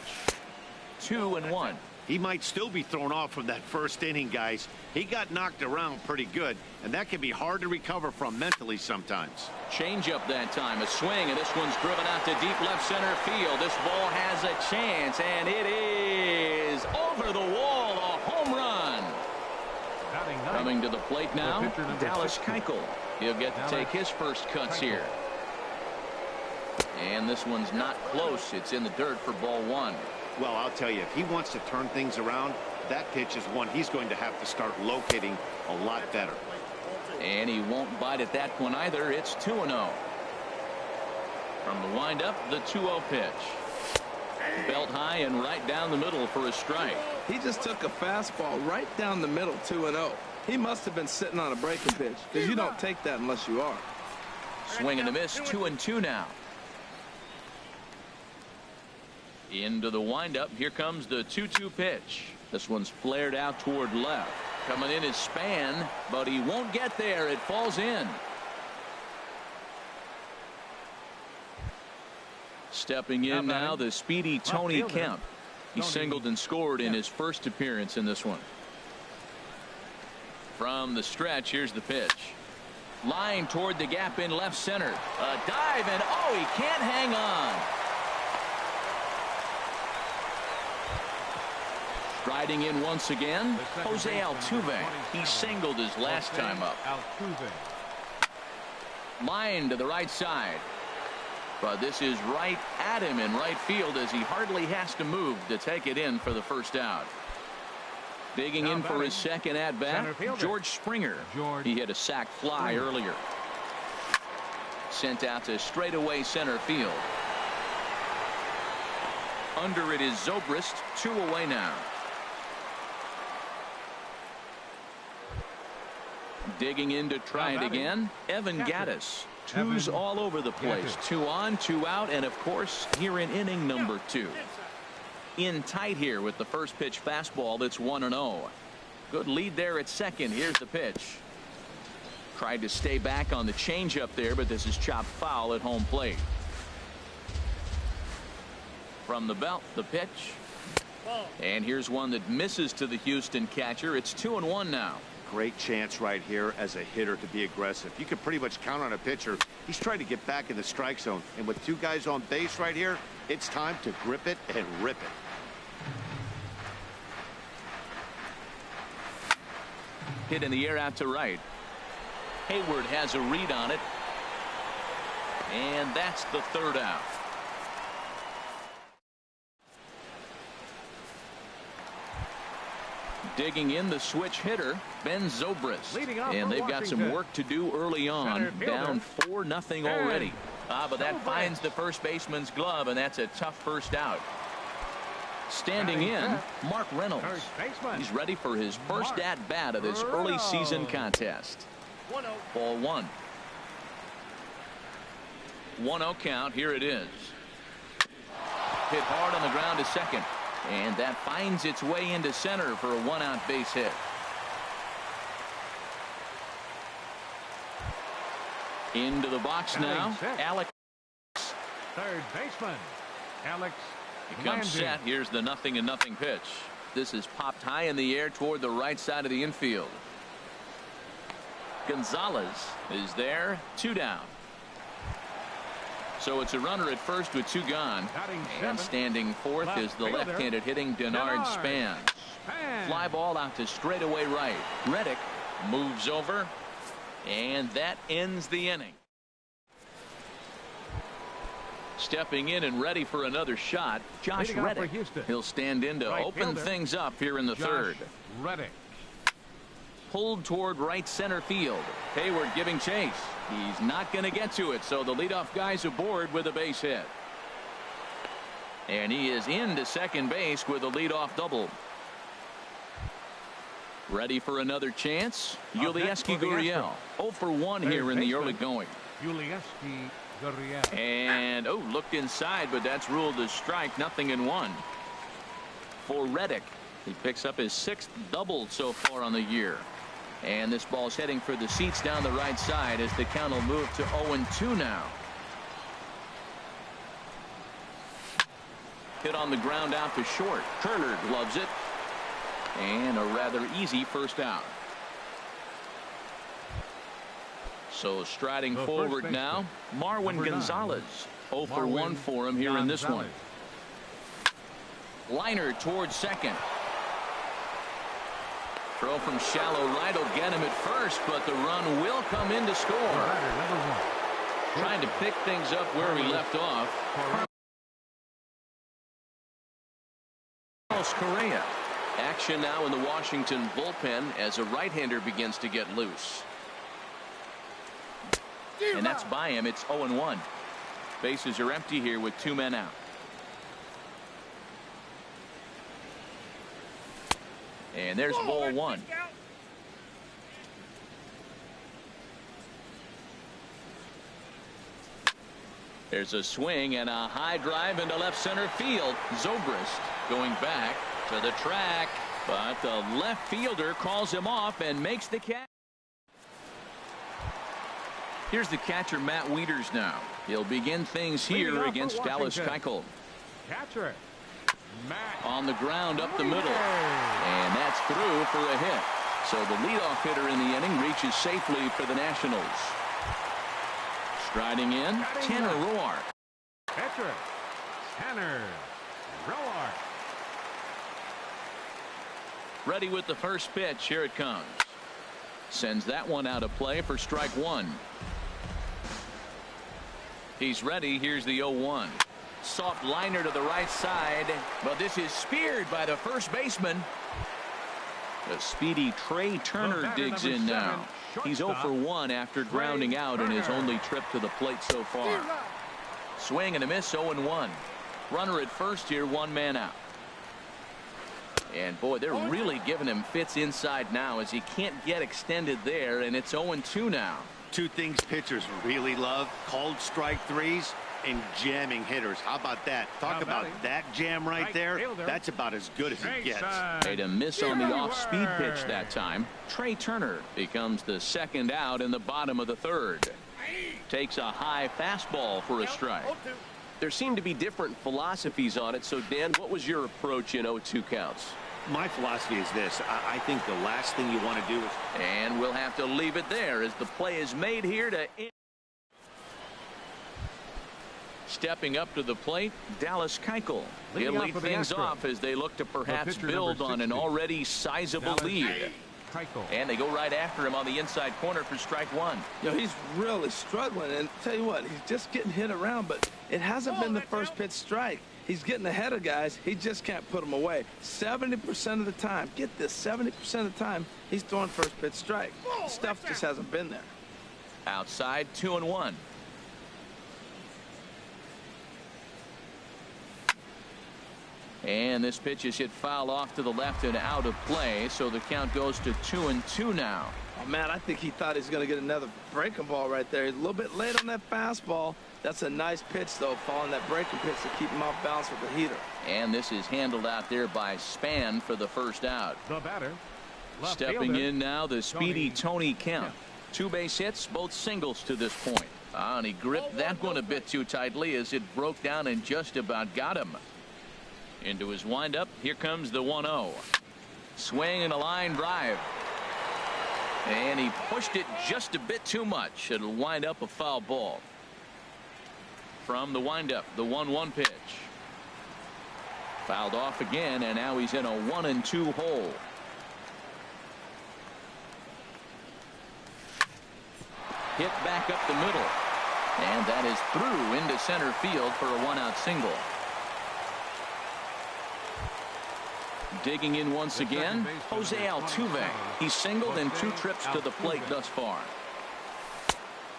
2-1. He might still be thrown off from that first inning, guys. He got knocked around pretty good, and that can be hard to recover from mentally sometimes. Change up that time. A swing, and this one's driven out to deep left center field. This ball has a chance, and it is over the wall. A home run. Batting ninth. Coming to the plate now, pitcher number Dallas 60. Keuchel. He'll get to take his first cuts here. And this one's not close. It's in the dirt for ball one. Well, I'll tell you, if he wants to turn things around, that pitch is one he's going to have to start locating a lot better. And he won't bite at that one either. It's 2-0. From the windup, the 2-0 pitch. Belt high and right down the middle for a strike. He just took a fastball right down the middle, 2-0. He must have been sitting on a breaking pitch, because you don't take that unless you are. Swing and a miss, 2-2 now. Into the windup. Here comes the 2-2 pitch. This one's flared out toward left. Coming in is Span, but he won't get there. It falls in. Stepping in now, the speedy Tony Kemp. He singled and scored in his first appearance in this one. From the stretch, here's the pitch. Line toward the gap in left center. A dive, and oh, he can't hang on. Striding in once again, Jose Altuve. He singled his last time up. Altuve. Line to the right side. But this is right at him in right field as he hardly has to move to take it in for the first out. Digging in for his second at-bat, George Springer. He hit a sac fly earlier. Sent out to straightaway center field. Under it is Zobrist, 2 away now. Digging in to try it again, Evan Gattis. Twos all over the place. 2 on, 2 out, and of course here in inning number 2. In tight here with the first pitch fastball. That's 1-0. Good lead there at second. Here's the pitch. Tried to stay back on the changeup there, but this is chopped foul at home plate. From the belt, the pitch. And here's one that misses to the Houston catcher. It's 2-1 now. Great chance right here as a hitter to be aggressive. You can pretty much count on a pitcher. He's trying to get back in the strike zone. And with 2 guys on base right here, it's time to grip it and rip it. Hit in the air out to right. Hayward has a read on it. And that's the third out. Digging in the switch hitter, Ben Zobrist. And they've got some work to do early on. Down 4-0 already. But that finds the first baseman's glove, and that's a tough first out. Standing in, Mark Reynolds. He's ready for his first at-bat of this early season contest. Ball 1. 1-0 count. Here it is. Hit hard on the ground to second. And that finds its way into center for a 1-out base hit. Into the box now, Alex. Third baseman, Alex. He comes set. Here's the 0-0 pitch. This is popped high in the air toward the right side of the infield. Gonzalez is there, 2 down. So it's a runner at first with 2 gone. And standing fourth is the left-handed hitting Denard Span. Fly ball out to straightaway right. Reddick moves over, and that ends the inning. Stepping in and ready for another shot, Josh Reddick. He'll stand in to open things up here in the third. Reddick. Pulled toward right center field. Hayward giving chase. He's not going to get to it, so the leadoff guy's aboard with a base hit. And he is into second base with a leadoff double. Ready for another chance? Yulieski Gurriel 0 for 1 here in the early going. Yulieski Gurriel. And looked inside, but that's ruled as strike. 0-1 for Reddick. He picks up his 6th double so far on the year. And this ball's heading for the seats down the right side as the count will move to 0-2 now. Hit on the ground out to short. Turner gloves it. And a rather easy first out. So striding forward now, Marwin Gonzalez. 0 for 1 for him here in this one. Liner towards second. Throw from shallow right will get him at first, but the run will come in to score. Trying to pick things up where he left off. Correa. Action now in the Washington bullpen as a right-hander begins to get loose. And that's by him. It's 0-1. Bases are empty here with 2 men out. And there's ball 1. There's a swing and a high drive into left center field. Zobrist going back to the track, but the left fielder calls him off and makes the catch. Here's the catcher, Matt Wieters now. He'll begin things here against Dallas Keuchel. Catcher Matt. On the ground up the middle. And that's through for a hit. So the leadoff hitter in the inning reaches safely for the Nationals. Striding in, Tanner Roark. Catcher Tanner Roark. Ready with the first pitch. Here it comes. Sends that one out of play for strike 1. He's ready. Here's the 0-1. Soft liner to the right side, but this is speared by the first baseman. The speedy Trey Turner digs in now. He's 0 for 1 after grounding out in his only trip to the plate so far. Swing and a miss. 0-1. Runner at first here, 1 man out. And boy, they're really giving him fits inside now as he can't get extended there, and it's 0-2 now. 2 things pitchers really love: called strike threes and jamming hitters. How about that? Talk about that jam right there. That's about as good as it gets. Made a miss on the off-speed pitch that time. Trey Turner becomes the second out in the bottom of the 3rd. Takes a high fastball for a strike. There seem to be different philosophies on it. So, Dan, what was your approach in 0-2 counts? My philosophy is this. I think the last thing you want to do is... And we'll have to leave it there as the play is made here to... Stepping up to the plate, Dallas Keuchel. He'll lead things off as they look to perhaps build on an already sizable lead. And they go right after him on the inside corner for strike 1. He's really struggling, and tell you what, he's just getting hit around, but it hasn't been the first pitch strike. He's getting ahead of guys. He just can't put them away. 70% of the time, get this, 70% of the time, he's throwing first pitch strike. Stuff just hasn't been there. Outside, 2-1. And this pitch is hit foul off to the left and out of play, so the count goes to 2-2 now. Oh, man, I think he thought he was going to get another breaking ball right there. He's a little bit late on that fastball. That's a nice pitch, though, following that breaking pitch to keep him off balance with the heater. And this is handled out there by Span for the first out. The batter. Stepping in now, the speedy Tony Kemp. 2 base hits, both singles to this point. And he gripped that one a bit too tightly as it broke down and just about got him. Into his windup, here comes the 1-0. Swing and a line drive. And he pushed it just a bit too much. It'll wind up a foul ball. From the windup, the 1-1 pitch. Fouled off again, and now he's in a 1-2 hole. Hit back up the middle. And that is through into center field for a 1-out single. Digging in once again, Jose Altuve. He's singled in 2 trips to the plate thus far.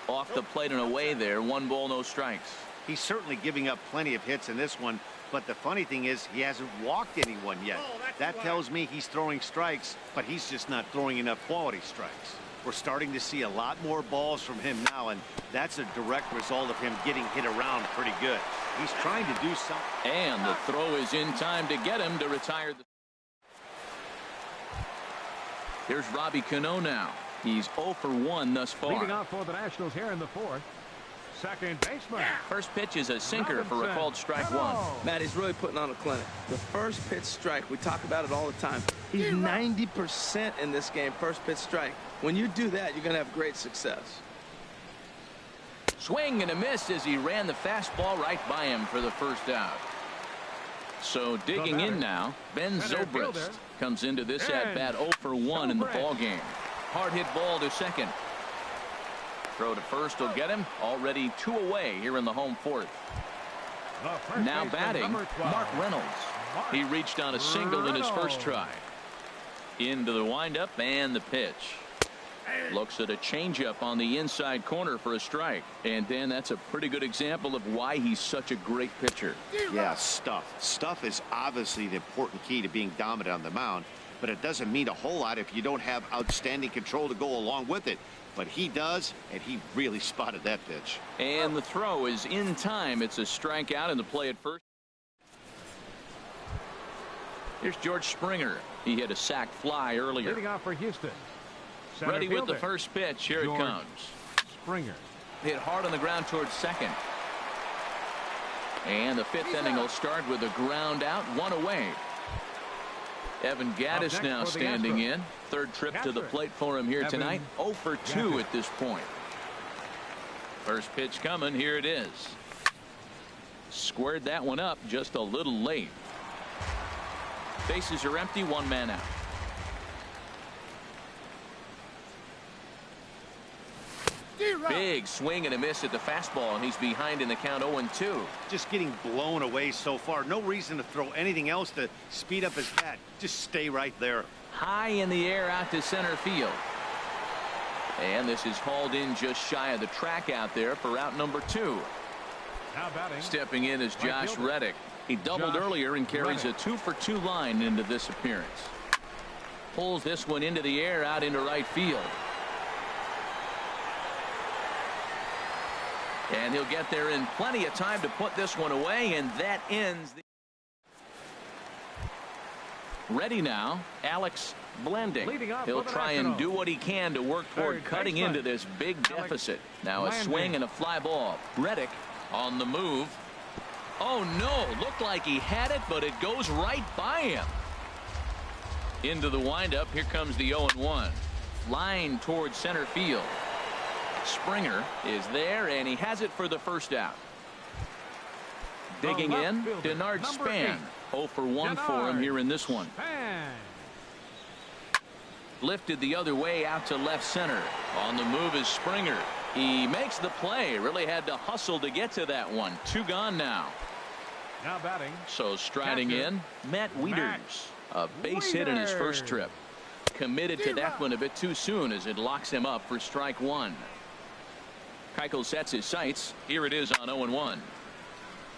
Off the plate and away there, 1 ball, no strikes. He's certainly giving up plenty of hits in this one, but the funny thing is he hasn't walked anyone yet. That tells me he's throwing strikes, but he's just not throwing enough quality strikes. We're starting to see a lot more balls from him now, and that's a direct result of him getting hit around pretty good. He's trying to do something. And the throw is in time to get him to retire. Here's Robbie Cano now. He's 0 for 1 thus far. Leading off for the Nationals here in the fourth. Second baseman. First pitch is a sinker for a called strike one. Matt, he's really putting on a clinic. The first pitch strike, we talk about it all the time. He's 90% in this game, first pitch strike. When you do that, you're going to have great success. Swing and a miss as he ran the fastball right by him for the first out. So digging in now, Ben Zobrist comes into this at-bat 0 for 1 in the ball game. Hard hit ball to second. Throw to first will get him. Already 2 away here in the home fourth. Now batting, Mark Reynolds. He reached on a single in his first try. Into the windup and the pitch. Looks at a changeup on the inside corner for a strike. And Dan, that's a pretty good example of why he's such a great pitcher. Yeah, stuff. Stuff is obviously the important key to being dominant on the mound, but it doesn't mean a whole lot if you don't have outstanding control to go along with it. But he does, and he really spotted that pitch. And the throw is in time. It's a strikeout, and the play at first. Here's George Springer. He hit a sac fly earlier. Leading off for Houston. Ready with the first pitch. Here it comes. Springer. Hit hard on the ground towards second. And the fifth inning will start with a ground out, 1 away. Evan Gattis now standing in. Third trip to the plate for him here tonight. 0 for 2 at this point. First pitch coming. Here it is. Squared that one up just a little late. Bases are empty. 1 man out. Big swing and a miss at the fastball, and he's behind in the count 0-2. Just getting blown away so far. No reason to throw anything else to speed up his bat. Just stay right there. High in the air out to center field. And this is hauled in just shy of the track out there for out number 2. Now batting. Stepping in is Josh Reddick. He doubled earlier and carries a 2 for 2 line into this appearance. Pulls this one into the air out into right field. And he'll get there in plenty of time to put this one away, and that ends the... Ready now, Alex Blending. He'll try and do what he can to work toward cutting into this big deficit. Now a swing and a fly ball. Reddick on the move. Oh no, looked like he had it, but it goes right by him. Into the windup. Here comes the 0-1. Line towards center field. Springer is there, and he has it for the first out. Digging in, Denard Span. 0 for 1 for him here in this one. Lifted the other way out to left center. On the move is Springer. He makes the play. Really had to hustle to get to that one. 2 gone now. Now batting. So striding in, Matt Wieters. A base hit in his first trip. Committed to that one a bit too soon as it locks him up for strike 1. Keuchel sets his sights. Here it is on 0-1.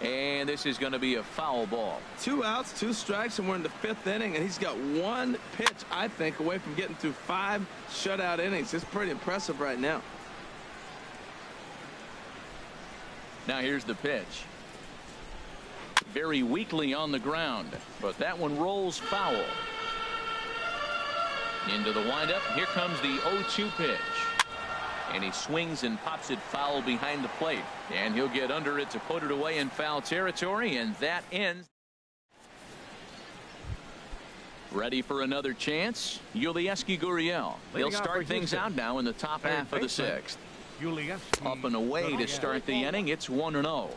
And this is going to be a foul ball. 2 outs, 2 strikes, and we're in the 5th inning, and he's got 1 pitch, I think, away from getting through 5 shutout innings. It's pretty impressive right now. Now here's the pitch. Very weakly on the ground, but that one rolls foul. Into the windup. Here comes the 0-2 pitch. And he swings and pops it foul behind the plate. And he'll get under it to put it away in foul territory, and that ends. Ready for another chance? Yulieski Gurriel. He'll start things out now in the top half of the 6th. Up and away to start the inning. It's 1-0.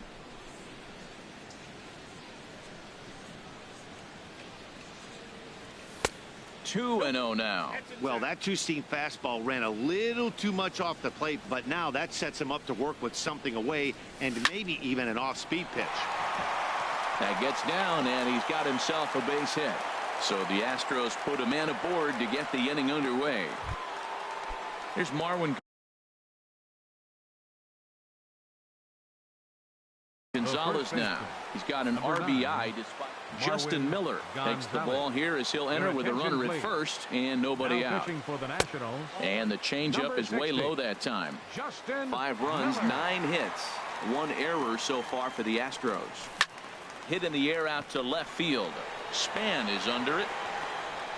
2-0 now. Well, that 2-seam fastball ran a little too much off the plate, but now that sets him up to work with something away and maybe even an off-speed pitch. That gets down, and he's got himself a base hit. So the Astros put a man aboard to get the inning underway. Here's Marwin Astros now. He's got an RBI despite. Justin Miller takes the ball here as he'll enter with a runner at first and nobody out. And the changeup is way low that time. 5 runs, 9 hits, 1 error so far for the Astros. Hit in the air out to left field. Span is under it.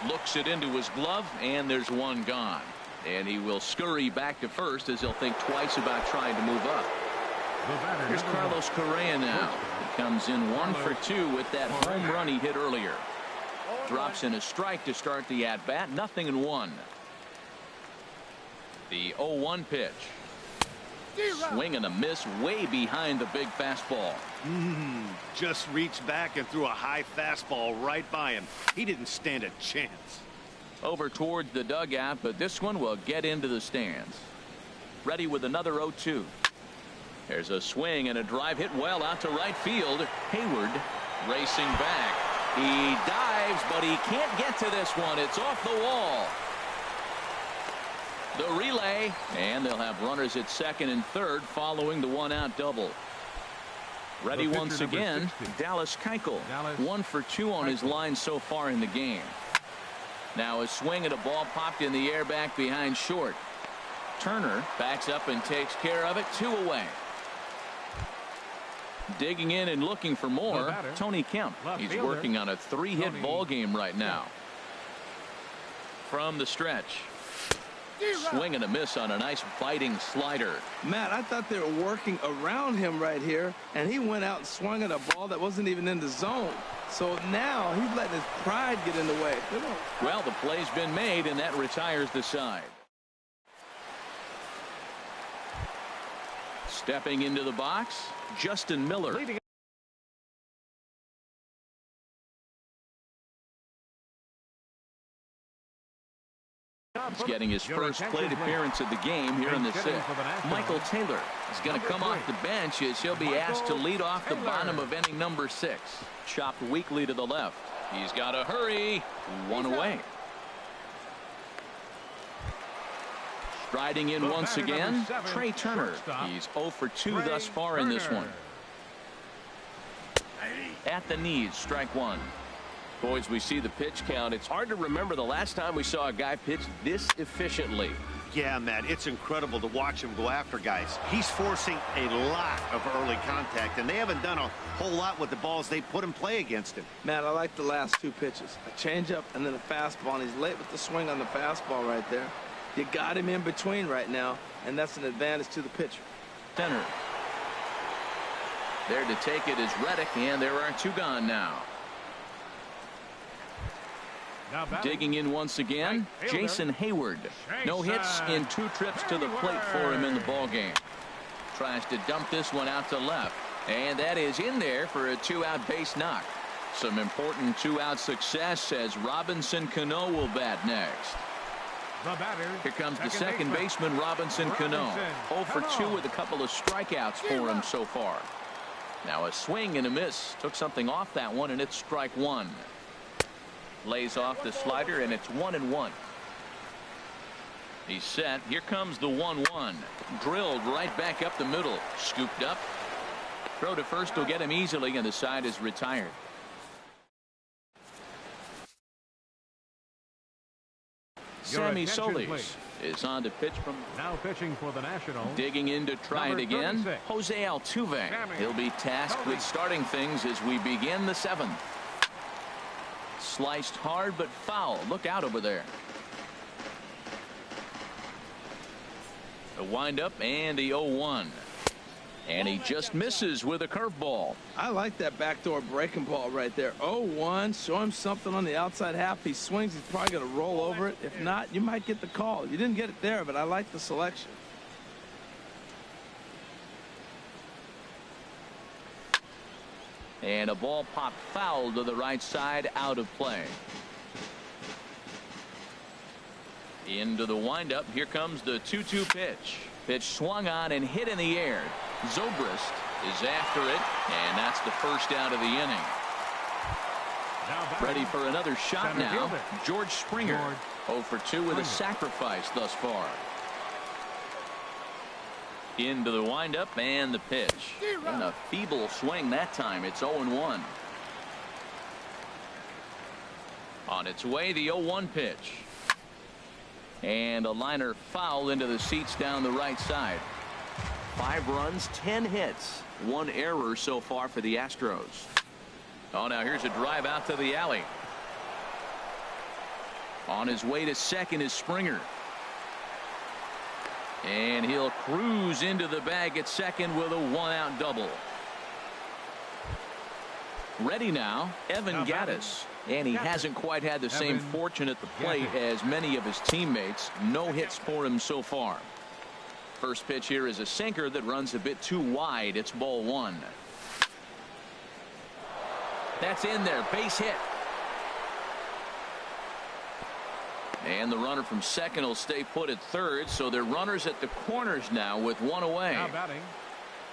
Looks it into his glove, and there's 1 gone. And he will scurry back to first as he'll think twice about trying to move up. Here's Carlos Correa now. He comes in 1 for 2 with that home run he hit earlier. Drops in a strike to start the at-bat. 0-1. The 0-1 pitch. Swing and a miss way behind the big fastball. Just reached back and threw a high fastball right by him. He didn't stand a chance. Over towards the dugout, but this one will get into the stands. Ready with another 0-2. There's a swing and a drive hit well out to right field. Hayward racing back. He dives, but he can't get to this one. It's off the wall. The relay, and they'll have runners at second and third following the 1-out double. Ready once again, Dallas Keuchel. 1 for 2 on his line so far in the game. Now a swing and a ball popped in the air back behind short. Turner backs up and takes care of it. 2 away. Digging in and looking for more, Tony Kemp. He's working on a 3-hit ball game right now. From the stretch. Swing and a miss on a nice biting slider. Matt, I thought they were working around him right here, and he went out and swung at a ball that wasn't even in the zone. So now he's letting his pride get in the way. Well, the play's been made, and that retires the side. Stepping into the box, Justin Miller. He's getting his first plate appearance of the game here in the 6th. Michael Taylor is going to come off the bench as he'll be asked to lead off the bottom of inning number 6. Chopped weakly to the left. He's got to hurry. 1 away. Striding in once again, Trey Turner. He's 0 for 2 thus far in this one. At the knees, strike 1. Boys, we see the pitch count. It's hard to remember the last time we saw a guy pitch this efficiently. Yeah, Matt, it's incredible to watch him go after guys. He's forcing a lot of early contact, and they haven't done a whole lot with the balls they put in play against him. Matt, I like the last 2 pitches. A changeup and then a fastball, and he's late with the swing on the fastball right there. You got him in between right now, and that's an advantage to the pitcher. Center. There to take it is Reddick, and there are 2 gone now. Digging in once again, Jason Hayward. No hits in 2 trips to the plate for him in the ballgame. Tries to dump this one out to left, and that is in there for a 2-out base knock. Some important 2-out success as Robinson Cano will bat next. Here comes the second baseman, Robinson Cano. 0 for 2 with a couple of strikeouts for him so far. Now a swing and a miss. Took something off that one, and it's strike 1. Lays off the slider, and it's 1-1. He's set. Here comes the 1-1. Drilled right back up the middle. Scooped up. Throw to first will get him easily, and the side is retired. Sammy Solis is on to pitch from. Now pitching for the Nationals. Digging in to try it again. Jose Altuve. He'll be tasked with starting things as we begin the 7th. Sliced hard but foul. Look out over there. The windup and the 0-1. And he just misses with a curveball. I like that backdoor breaking ball right there. 0-1. Show him something on the outside half. He swings. He's probably going to roll over it. If not, you might get the call. You didn't get it there, but I like the selection. And a ball popped foul to the right side, out of play. Into the windup. Here comes the 2-2 pitch. Pitch swung on and hit in the air. Zobrist is after it, and that's the first out of the inning. Ready for another shot now. George Springer. 0 for 2 with a sacrifice thus far. Into the windup and the pitch. And a feeble swing that time. It's 0-1. On its way, the 0-1 pitch. And a liner foul into the seats down the right side. 5 runs, 10 hits. 1 error so far for the Astros. Oh, now here's a drive out to the alley. On his way to second is Springer. And he'll cruise into the bag at second with a 1-out double. Ready now, Evan Gattis. And he hasn't quite had the same fortune at the plate as many of his teammates. No hits for him so far. First pitch here is a sinker that runs a bit too wide. It's ball 1. That's in there. Base hit. And the runner from second will stay put at third, so they're runners at the corners now with 1 away. Now batting,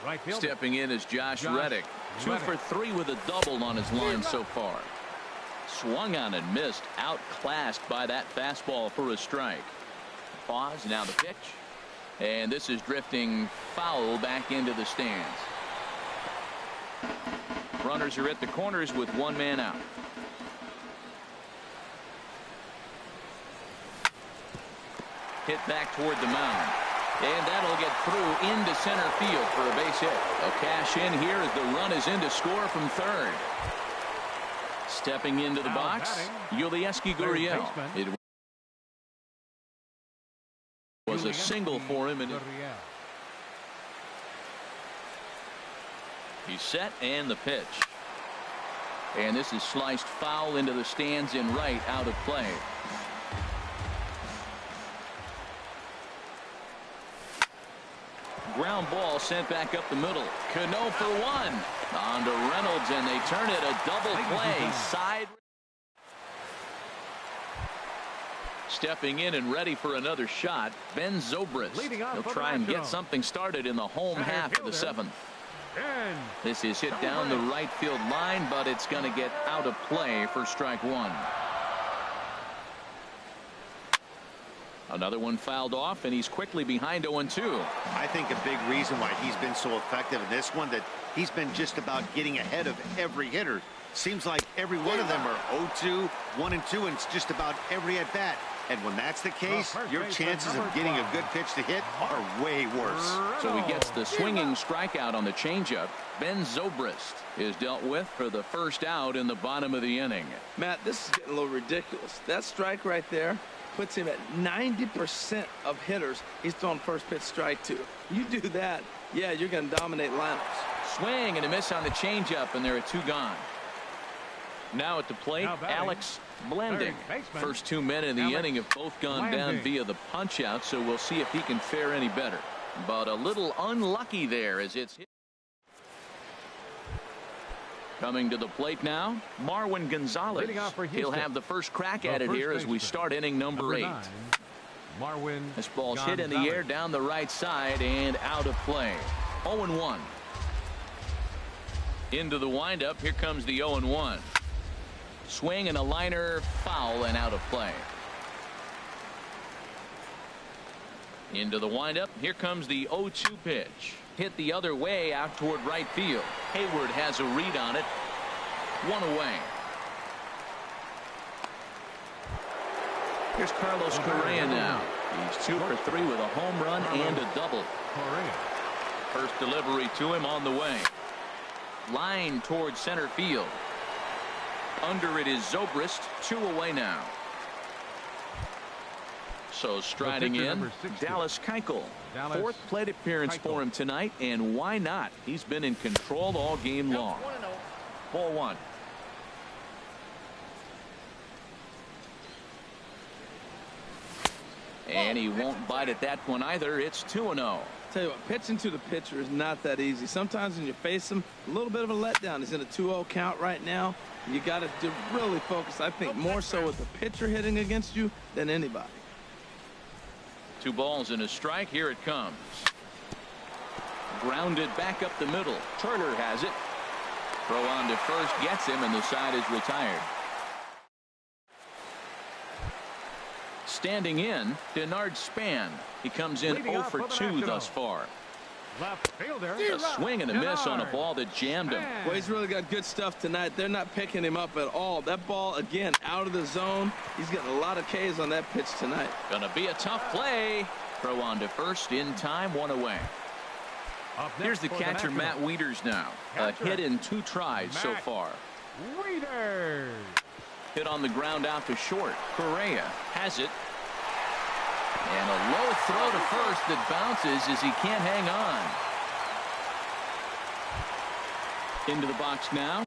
right fielder. Stepping in is Josh Reddick. 2 for 3 with a double on his line so far. Swung on and missed. Outclassed by that fastball for a strike. Pause. Now the pitch. And this is drifting foul back into the stands. Runners are at the corners with 1 man out. Hit back toward the mound. And that'll get through into center field for a base hit. A cash in here as the run is in to score from third. Stepping into the box, Yulieski Gurriel. It was a single for him. He's set and the pitch. And this is sliced foul into the stands in right, out of play. Ground ball sent back up the middle. Cano for 1. On to Reynolds, and they turn it a double play. Side. Stepping in and ready for another shot, Ben Zobrist. He'll try and get something started in the home half of the 7th. This is hit down the right field line, but it's going to get out of play for strike 1. Another one fouled off, and he's quickly behind 0-2. I think a big reason why he's been so effective in this one, that he's been just about getting ahead of every hitter. Seems like every one of them are 0-2, 1-2, and it's just about every at bat. And when that's the case, your chances of getting a good pitch to hit are way worse. So he gets the swinging strikeout on the changeup. Ben Zobrist is dealt with for the first out in the bottom of the inning. Matt, this is getting a little ridiculous. That strike right there puts him at 90% of hitters he's thrown first pitch strike to. You do that, yeah, you're going to dominate lineups. Swing and a miss on the changeup, and there are 2 gone. Now at the plate, Alex Blanding. First 2 men in the inning have both gone down via the punch out, so we'll see if he can fare any better. But a little unlucky there as it's hit. Coming to the plate now, Marwin Gonzalez. He'll have the first crack at it here as we start inning number 8. This ball's hit in the air down the right side and out of play. 0-1. Into the windup. Here comes the 0-1. Swing and a liner, foul and out of play. Into the windup. Here comes the 0-2 pitch. Hit the other way out toward right field. Hayward has a read on it. 1 away. Here's Carlos Correa now. He's 2 for 3 with a home run and a double. First delivery to him on the way. Line toward center field. Under it is Zobrist. 2 away now. So striding in, Dallas Keuchel. 4th plate appearance for him tonight, and why not? He's been in control all game long. Ball 1. And he won't bite at that one either. It's 2-0. Tell you what, pitching to the pitcher is not that easy. Sometimes when you face him, a little bit of a letdown. He's in a 2-0 count right now. You got to really focus, I think, more so with the pitcher hitting against you than anybody. 2 balls and a strike. Here it comes. Grounded back up the middle. Turner has it. Throw on to first, gets him, and the side is retired. Standing in, Denard Span. He comes in 0 for 2 thus far. Left fielder. A swing and a miss on a ball that jammed him. Well, he's really got good stuff tonight. They're not picking him up at all. That ball, again, out of the zone. He's getting a lot of Ks on that pitch tonight. Gonna be a tough play. Throw on to first in time, 1 away. Here's the catcher, Matt Wieters now. A hit in 2 tries so far. Wieters. Hit on the ground out to short. Correa has it. And a low throw to first that bounces as he can't hang on. Into the box now.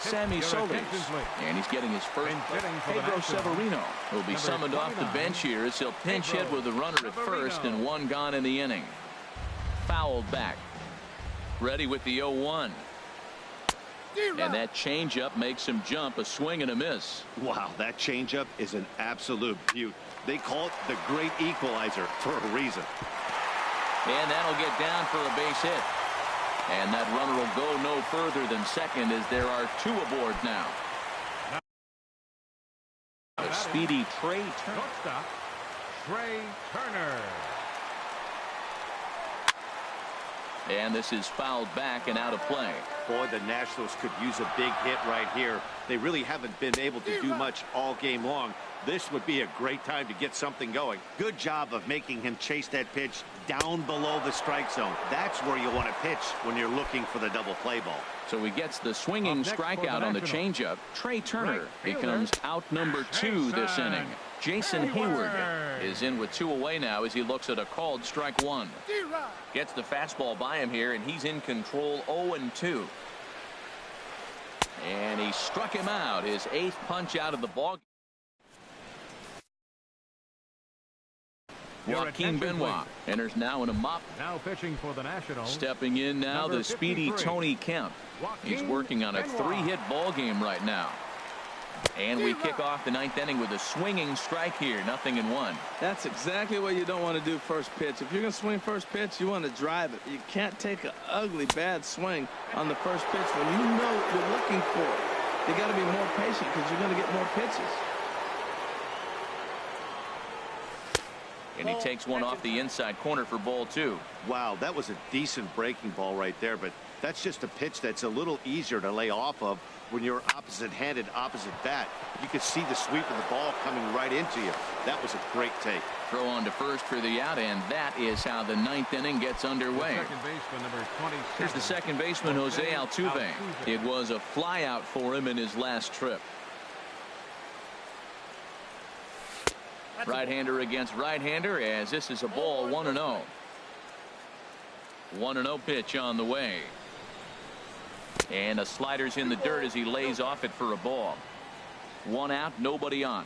Sammy Solis, and he's getting his first. Pedro Severino will be summoned off the bench here as he'll pinch hit with the runner at first and 1 gone in the inning. Fouled back. Ready with the 0-1. And that changeup makes him jump. A swing and a miss. Wow, that changeup is an absolute beaut. They call it the great equalizer for a reason. And that'll get down for a base hit. And that runner will go no further than second as there are 2 aboard now. A speedy Trey Turner. Shortstop, Trey Turner. And this is fouled back and out of play. Boy, the Nationals could use a big hit right here. They really haven't been able to do much all game long. This would be a great time to get something going. Good job of making him chase that pitch down below the strike zone. That's where you want to pitch when you're looking for the double play ball. So he gets the swinging strikeout on the changeup. Trey Turner becomes out number 2 this inning. Jason Hayward is in with 2 away now as he looks at a called strike 1. Gets the fastball by him here, and he's in control 0-2. And he struck him out, his 8th punch out of the ball. Joaquin Benoit enters now in a mop. Now pitching for the Nationals. Stepping in now, the speedy Tony Kemp. He's working on a 3-hit ball game right now. And we kick off the 9th inning with a swinging strike here. 0-1. That's exactly what you don't want to do first pitch. If you're going to swing first pitch, you want to drive it. You can't take an ugly, bad swing on the first pitch when you know what you're looking for. You got to be more patient because you're going to get more pitches. And he takes one off the inside corner for ball 2. Wow, that was a decent breaking ball right there, but that's just a pitch that's a little easier to lay off of when you're opposite-handed, opposite bat. You could see the sweep of the ball coming right into you. That was a great take. Throw on to first for the out, and that is how the 9th inning gets underway. Here's the second baseman, Jose Altuve. It was a flyout for him in his last trip. Right-hander against right-hander as this is a ball 1-0. 1-0 pitch on the way. And a slider's in the dirt as he lays off it for a ball. 1 out, nobody on.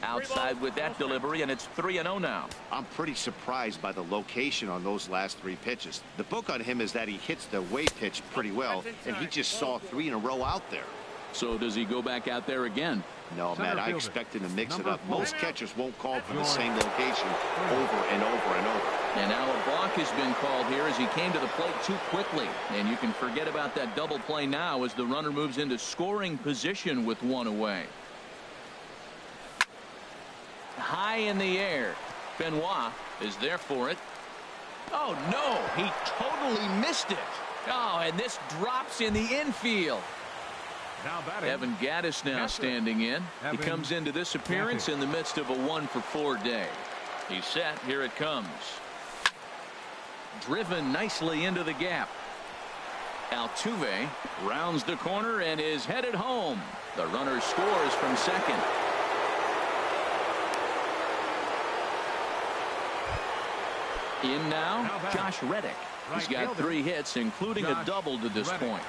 Outside with that delivery, and it's 3-0 now. I'm pretty surprised by the location on those last 3 pitches. The book on him is that he hits the way pitch pretty well, and he just saw 3 in a row out there. So does he go back out there again? No, Matt, I expect him to mix it up. Most catchers won't call for the same location over and over and over. And now a balk has been called here as he came to the plate too quickly. And you can forget about that double play now as the runner moves into scoring position with 1 away. High in the air. Benoit is there for it. Oh, no, he totally missed it. Oh, and this drops in the infield. Evan Gattis now standing in. He comes into this appearance in the midst of a 1-for-4 day. He's set. Here it comes. Driven nicely into the gap. Altuve rounds the corner and is headed home. The runner scores from second. In now, Josh Reddick. He's got 3 hits, including a double to this point.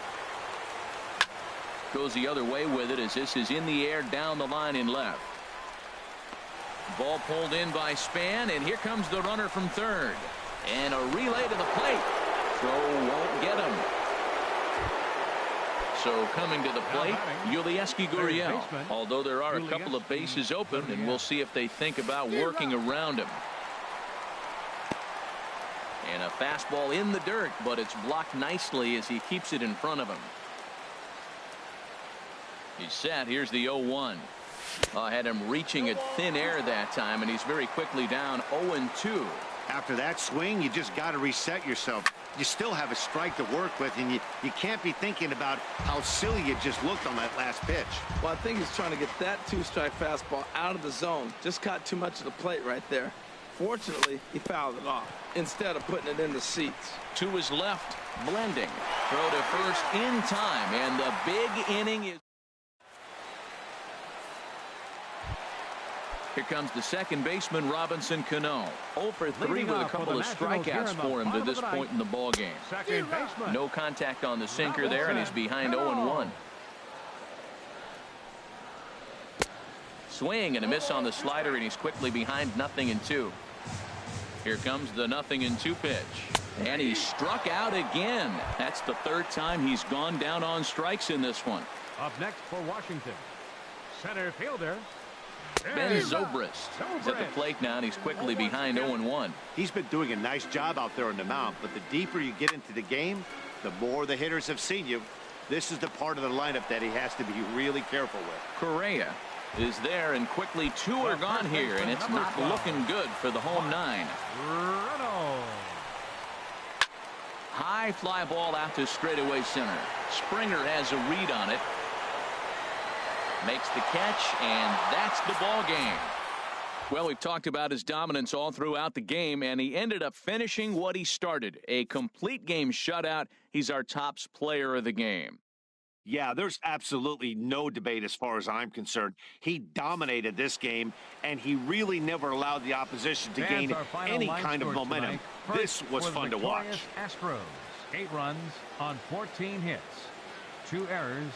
Goes the other way with it as this is in the air down the line in left. Ball pulled in by Span, and here comes the runner from third. And a relay to the plate. Throw won't get him. So coming to the plate, Yulieski Gurriel. Although there are a couple of bases open, and we'll see if they think about working around him. And a fastball in the dirt, but it's blocked nicely as he keeps it in front of him. He's set. Here's the 0-1. Had him reaching at thin air that time, and he's very quickly down 0-2. After that swing, you just got to reset yourself. You still have a strike to work with, and you can't be thinking about how silly you just looked on that last pitch. Well, I think he's trying to get that two-strike fastball out of the zone. Just caught too much of the plate right there. Fortunately, he fouled it off instead of putting it in the seats. To his left, blending. Throw to first in time, and the big inning is... Here comes the second baseman, Robinson Cano. 0 for 3 with a couple of strikeouts for him to this point in the ballgame. No contact on the sinker there, and he's behind 0-1. Swing and a miss on the slider, and he's quickly behind 0-2. Here comes the 0-2 pitch. And he struck out again. That's the third time he's gone down on strikes in this one. Up next for Washington, center fielder Ben Zobrist is at the plate now, and he's quickly behind 0-1. He's been doing a nice job out there on the mound, but the deeper you get into the game, the more the hitters have seen you. This is the part of the lineup that he has to be really careful with. Correa is there, and quickly 2 are gone here, and it's not looking good for the home 9. High fly ball out to straightaway center. Springer has a read on it. Makes the catch, and that's the ball game. Well, we've talked about his dominance all throughout the game, and he ended up finishing what he started. A complete game shutout. He's our top player of the game. Yeah, there's absolutely no debate as far as I'm concerned. He dominated this game, and he really never allowed the opposition to gain any kind of momentum. This was fun to watch. Astros, 8 runs on 14 hits, 2 errors,